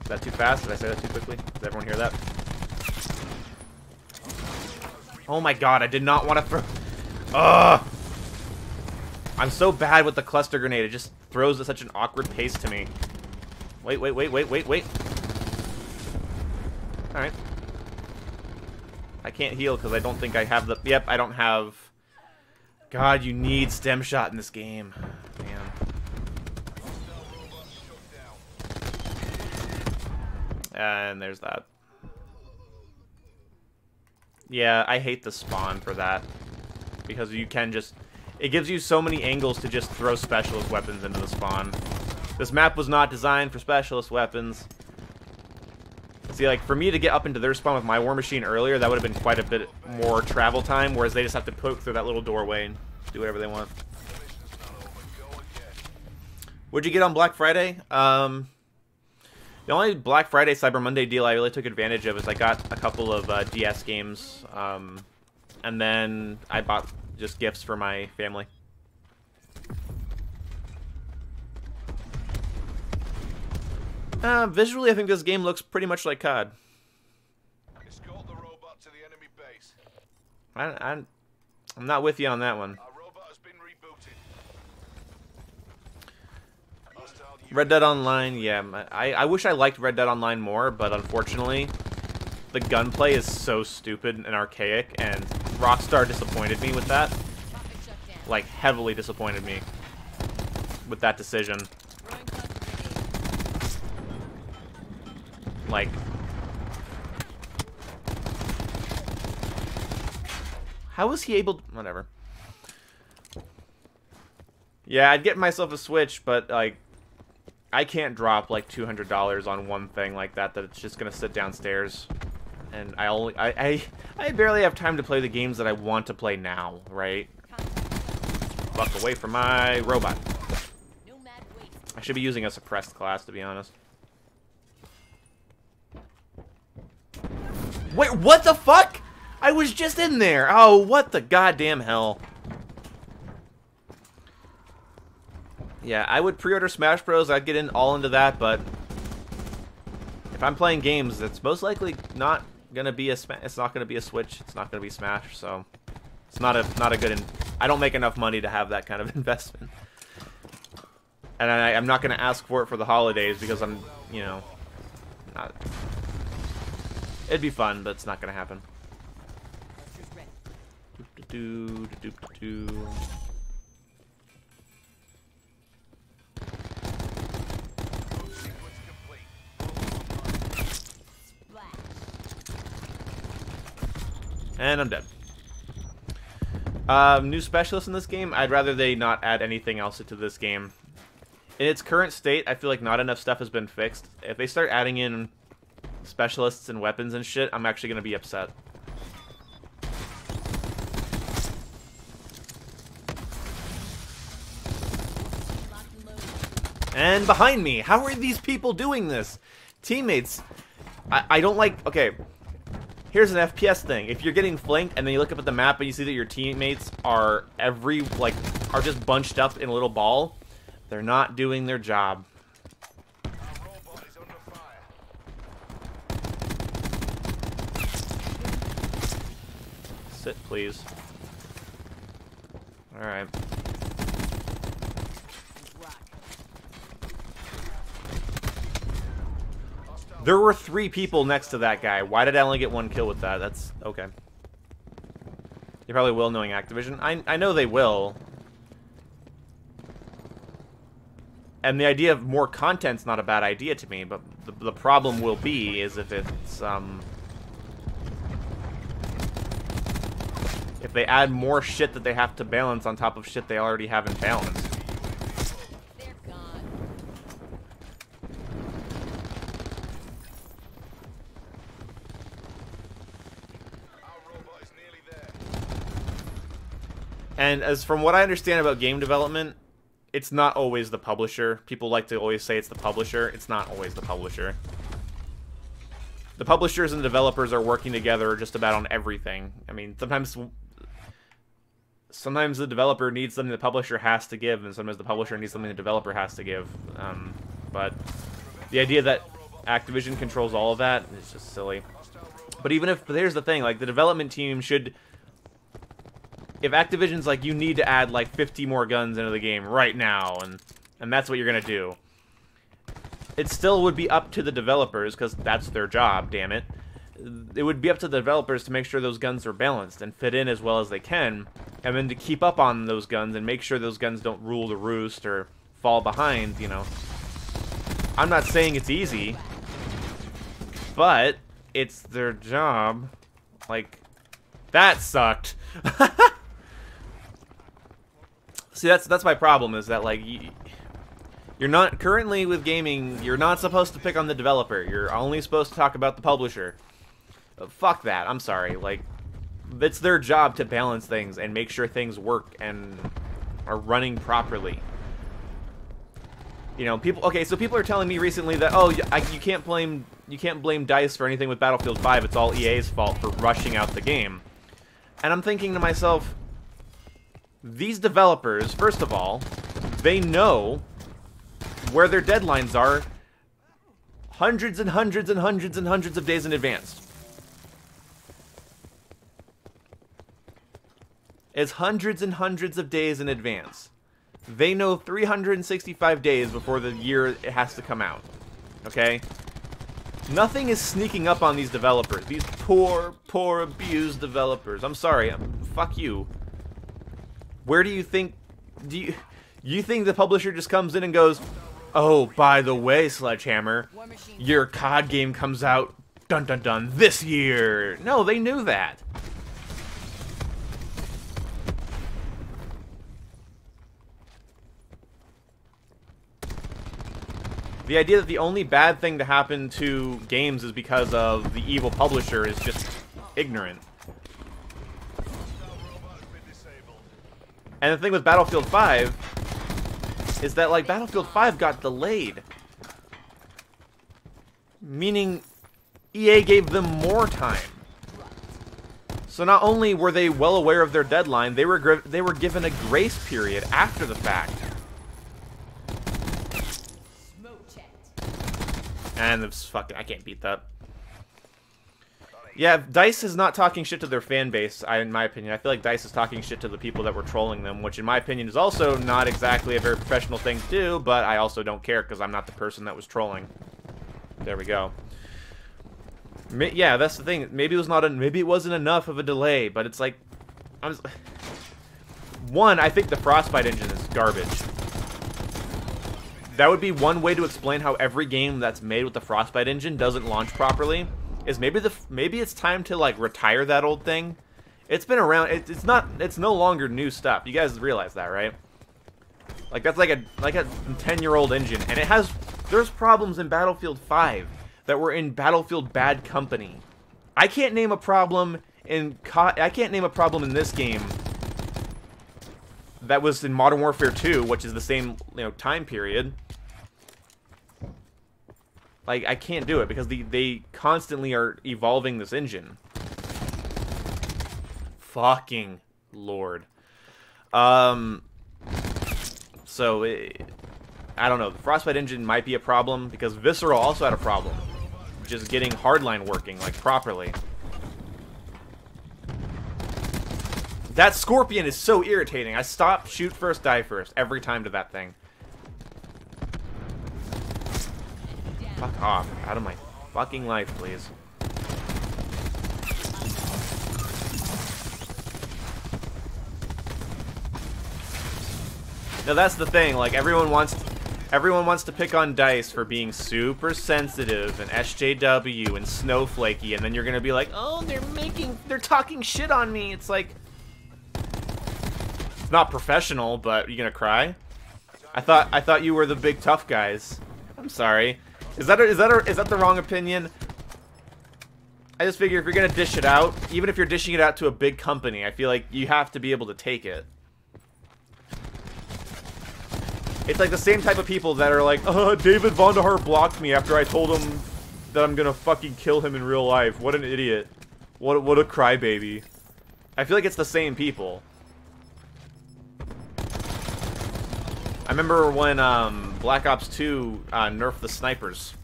Is that too fast? Did I say that too quickly? Did everyone hear that? Oh my god, I did not want to throw... Ugh! I'm so bad with the cluster grenade, it just throws at such an awkward pace to me. Wait. Alright. I can't heal because I don't think I have the... Yep, I don't have... God, you need stem shot in this game. Man. And there's that. Yeah, I hate the spawn for that. Because you can just... It gives you so many angles to just throw specialist weapons into the spawn. This map was not designed for specialist weapons. See, like, for me to get up into their spawn with my war machine earlier, that would have been quite a bit more travel time, whereas they just have to poke through that little doorway and do whatever they want. What'd you get on Black Friday? The only Black Friday, Cyber Monday deal I really took advantage of is I got a couple of DS games, and then I bought just gifts for my family. Visually, I think this game looks pretty much like COD. Escort the robot to the enemy base. I'm not with you on that one. Our robot has been rebooted. Red Dead Online, yeah. I wish I liked Red Dead Online more, but unfortunately, the gunplay is so stupid and archaic, and Rockstar disappointed me with that. Like, heavily disappointed me with that decision. Like, how was he able to... Whatever. Yeah, I'd get myself a Switch, but, like, I can't drop, like, $200 on one thing like that it's just gonna sit downstairs. And I barely have time to play the games that I want to play now, right? Fuck away from my robot. I should be using a suppressed class, to be honest. Wait, what the fuck? I was just in there. Oh, what the goddamn hell. Yeah, I would pre-order Smash Bros. I'd get all into that, but if I'm playing games, it's most likely not gonna be it's not gonna be a Switch. It's not gonna be Smash, so it's not a good. I don't make enough money to have that kind of investment, and I'm not gonna ask for it for the holidays because I'm, you know, not. It'd be fun, but it's not gonna happen. And I'm dead. New specialist in this game? I'd rather they not add anything else to this game. In its current state, I feel like not enough stuff has been fixed. If they start adding in specialists and weapons and shit, I'm actually going to be upset. And behind me! How are these people doing this? Teammates, I don't like... Okay. Here's an FPS thing. If you're getting flanked and then you look up at the map and you see that your teammates are are just bunched up in a little ball, they're not doing their job. Sit, please. Alright. There were 3 people next to that guy. Why did I only get 1 kill with that? That's okay. They probably will, knowing Activision. I know they will. And the idea of more content's not a bad idea to me, but the problem will be is if it's if they add more shit that they have to balance on top of shit they already have in balance. And as from what I understand about game development, it's not always the publisher. People like to always say it's the publisher. It's not always the publisher. The publishers and the developers are working together just about on everything. I mean, sometimes the developer needs something the publisher has to give, and sometimes the publisher needs something the developer has to give. But the idea that Activision controls all of that is just silly. But here's the thing, like, the development team should... If Activision's like, you need to add like 50 more guns into the game right now, and that's what you're gonna do, it still would be up to the developers, because that's their job, damn it. It would be up to the developers to make sure those guns are balanced and fit in as well as they can, and then to keep up on those guns and make sure those guns don't rule the roost or fall behind, you know. I'm not saying it's easy, but it's their job. Like, that sucked. See, that's my problem, is that, like, you're not, currently with gaming, you're not supposed to pick on the developer. You're only supposed to talk about the publisher. Fuck that, I'm sorry. Like, it's their job to balance things and make sure things work and are running properly. You know, so people are telling me recently that, oh, you can't blame DICE for anything with Battlefield 5, it's all EA's fault for rushing out the game. And I'm thinking to myself, these developers, first of all, they know where their deadlines are hundreds and hundreds and hundreds and hundreds of days in advance. It's hundreds and hundreds of days in advance. They know 365 days before the year it has to come out. Okay? Nothing is sneaking up on these developers. These poor, poor, abused developers. I'm sorry. Fuck you. Where do you think... You think the publisher just comes in and goes, oh, by the way, Sledgehammer, your COD game comes out, dun dun dun, this year. No, they knew that. The idea that the only bad thing to happen to games is because of the evil publisher is just ignorant. And the thing with Battlefield 5 is that, like, Battlefield 5 got delayed. Meaning EA gave them more time. So not only were they well aware of their deadline, they were given a grace period after the fact. And it's fucking, I can't beat that. Yeah, DICE is not talking shit to their fan base, in my opinion. I feel like DICE is talking shit to the people that were trolling them, which in my opinion is also not exactly a very professional thing to do, but I also don't care because I'm not the person that was trolling. There we go. Yeah, that's the thing. Maybe it wasn't enough of a delay, but it's like, one, I think the Frostbite engine is garbage. That would be one way to explain how every game that's made with the Frostbite engine doesn't launch properly. Is maybe it's time to, like, retire that old thing. It's been around. It's no longer new stuff. You guys realize that, right? Like, that's like a 10-year-old engine, and there's problems in Battlefield 5 that were in Battlefield Bad Company. I can't name a problem in this game that was in Modern Warfare 2, which is the same, time period. Like, I can't do it because they constantly are evolving this engine. Fucking Lord. So, I don't know. The Frostbite engine might be a problem because Visceral also had a problem. Just getting Hardline working, like, properly. That Scorpion is so irritating. I stop, shoot first, die first every time to that thing. Fuck off. Out of my fucking life, please. Now that's the thing, like, everyone wants to pick on DICE for being super sensitive and SJW and snowflakey, and then you're gonna be like, oh, they're talking shit on me. It's like, it's not professional, but you gonna cry? I thought you were the big tough guys. I'm sorry. Is that the wrong opinion? I just figure if you're gonna dish it out, even if you're dishing it out to a big company, I feel like you have to be able to take it. It's like the same type of people that are like, David Vonderhaar blocked me after I told him that I'm gonna fucking kill him in real life. What an idiot. What a crybaby. I feel like it's the same people. I remember when Black Ops 2 nerfed the snipers,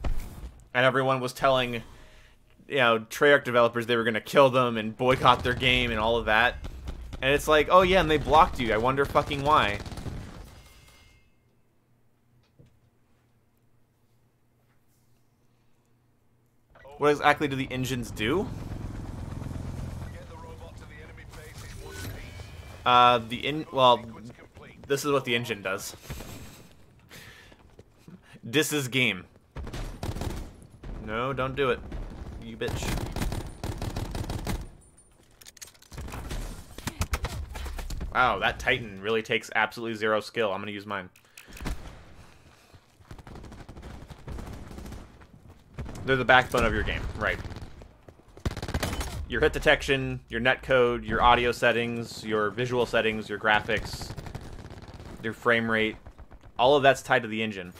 and everyone was telling, Treyarch developers they were gonna kill them and boycott their game and all of that. And it's like, oh yeah, and they blocked you. I wonder fucking why. What exactly do the engines do? Well, this is what the engine does. This is game. No, don't do it. You bitch. Wow, that Titan really takes absolutely zero skill. I'm gonna use mine. They're the backbone of your game, right? Your hit detection, your netcode, your audio settings, your visual settings, your graphics, your frame rate, all of that's tied to the engine.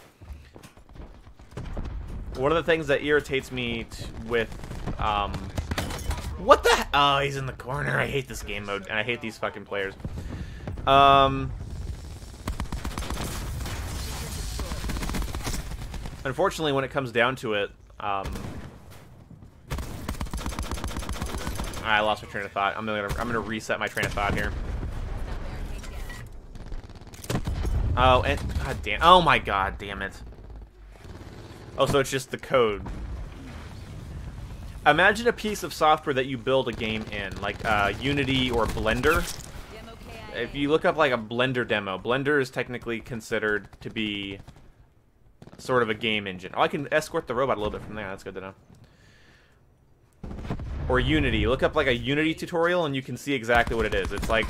One of the things that irritates me with, what the oh, he's in the corner. I hate this game mode, and I hate these fucking players. Unfortunately, when it comes down to it, I lost my train of thought. I'm gonna reset my train of thought here. Oh, and god damn. Oh my god, damn it. Oh, so it's just the code. Imagine a piece of software that you build a game in, like Unity or Blender. If you look up like a Blender demo, Blender is technically considered to be sort of a game engine. Oh, I can escort the robot a little bit from there. That's good to know. Or Unity. Look up like a Unity tutorial and you can see exactly what it is. It's like...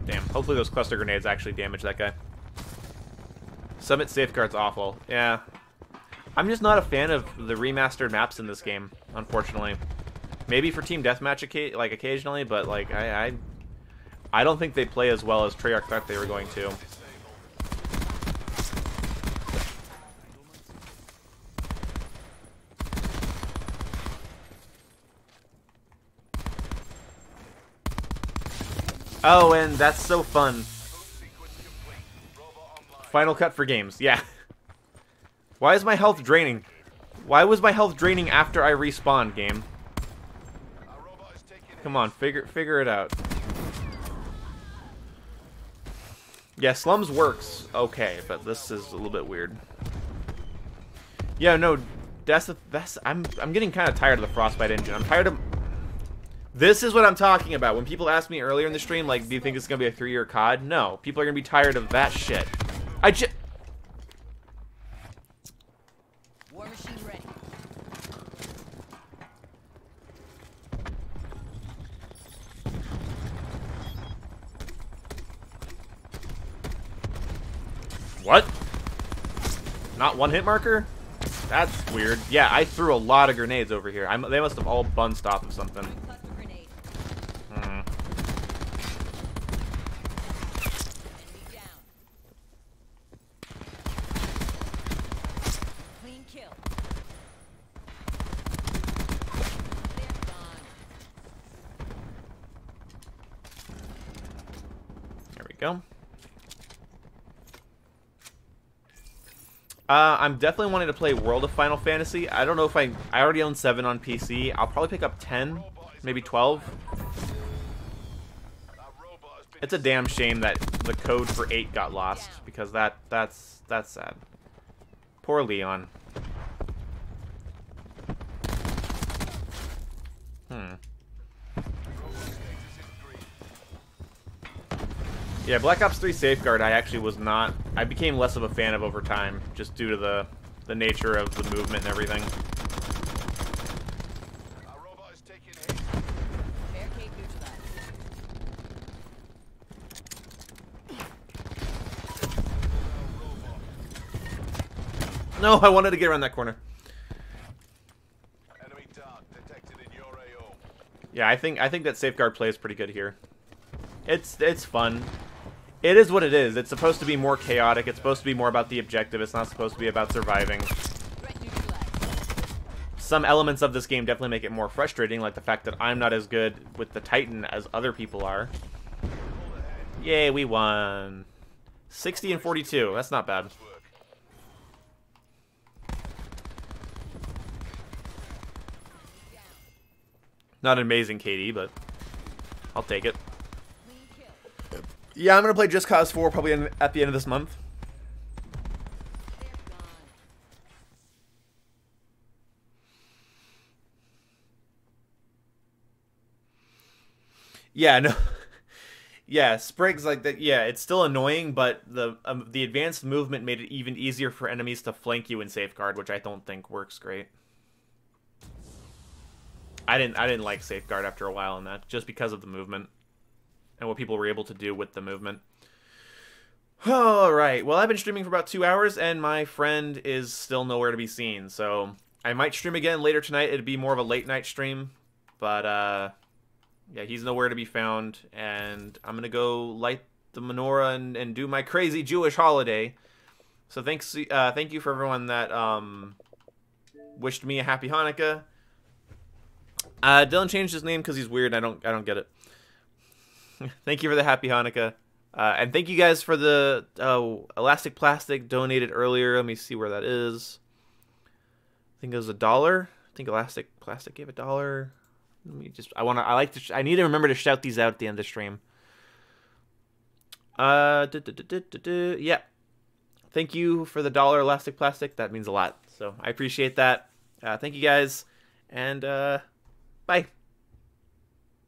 Damn. Hopefully those cluster grenades actually damage that guy. Summit Safeguard's awful. Yeah. I'm just not a fan of the remastered maps in this game, unfortunately. Maybe for Team Deathmatch like occasionally, but like I don't think they play as well as Treyarch thought they were going to. Oh, and that's so fun. Final Cut for games, yeah. Why is my health draining? Why was my health draining after I respawned, game? Come on, figure it out. Yeah, Slums works okay, but this is a little bit weird. Yeah, no, I'm getting kind of tired of the Frostbite engine. I'm tired of... This is what I'm talking about. When people asked me earlier in the stream, like, do you think it's going to be a 3-year COD? No. People are going to be tired of that shit. War machine ready. What? Not one hit marker? That's weird. Yeah, I threw a lot of grenades over here. They must have all bunched off of something. Go. I'm definitely wanting to play World of Final Fantasy. I don't know if I already own 7 on PC. I'll probably pick up 10, maybe 12. It's a damn shame that the code for 8 got lost, because that's sad. Poor Leon. Yeah, Black Ops 3 Safeguard I actually was not... I became less of a fan of over time, just due to the nature of the movement and everything. No, I wanted to get around that corner. Enemy dart detected in your AO. Yeah, I think that Safeguard play is pretty good here. It's fun. It is what it is. It's supposed to be more chaotic. It's supposed to be more about the objective. It's not supposed to be about surviving. Some elements of this game definitely make it more frustrating, like the fact that I'm not as good with the Titan as other people are. Yay, we won. 60 and 42. That's not bad. Not an amazing KD, but I'll take it. Yeah, I'm going to play Just Cause 4 probably at the end of this month. Yeah, no. Yeah, Sprig's like that. Yeah, it's still annoying, but the advanced movement made it even easier for enemies to flank you in Safeguard, which I don't think works great. I didn't like Safeguard after a while in that, just because of the movement. And what people were able to do with the movement. Alright, well, I've been streaming for about 2 hours, and my friend is still nowhere to be seen. So, I might stream again later tonight. It'd be more of a late-night stream. But, yeah, he's nowhere to be found. And I'm going to go light the menorah and do my crazy Jewish holiday. So, thank you for everyone that wished me a happy Hanukkah. Dylan changed his name because he's weird. I don't get it. Thank you for the happy Hanukkah. And thank you guys for the Elastic Plastic donated earlier. Let me see where that is. I think it was $1. I think Elastic Plastic gave $1. Let me just. I need to remember to shout these out at the end of the stream. Yeah. Thank you for the $1 elastic plastic. That means a lot. So I appreciate that. Thank you guys, and bye.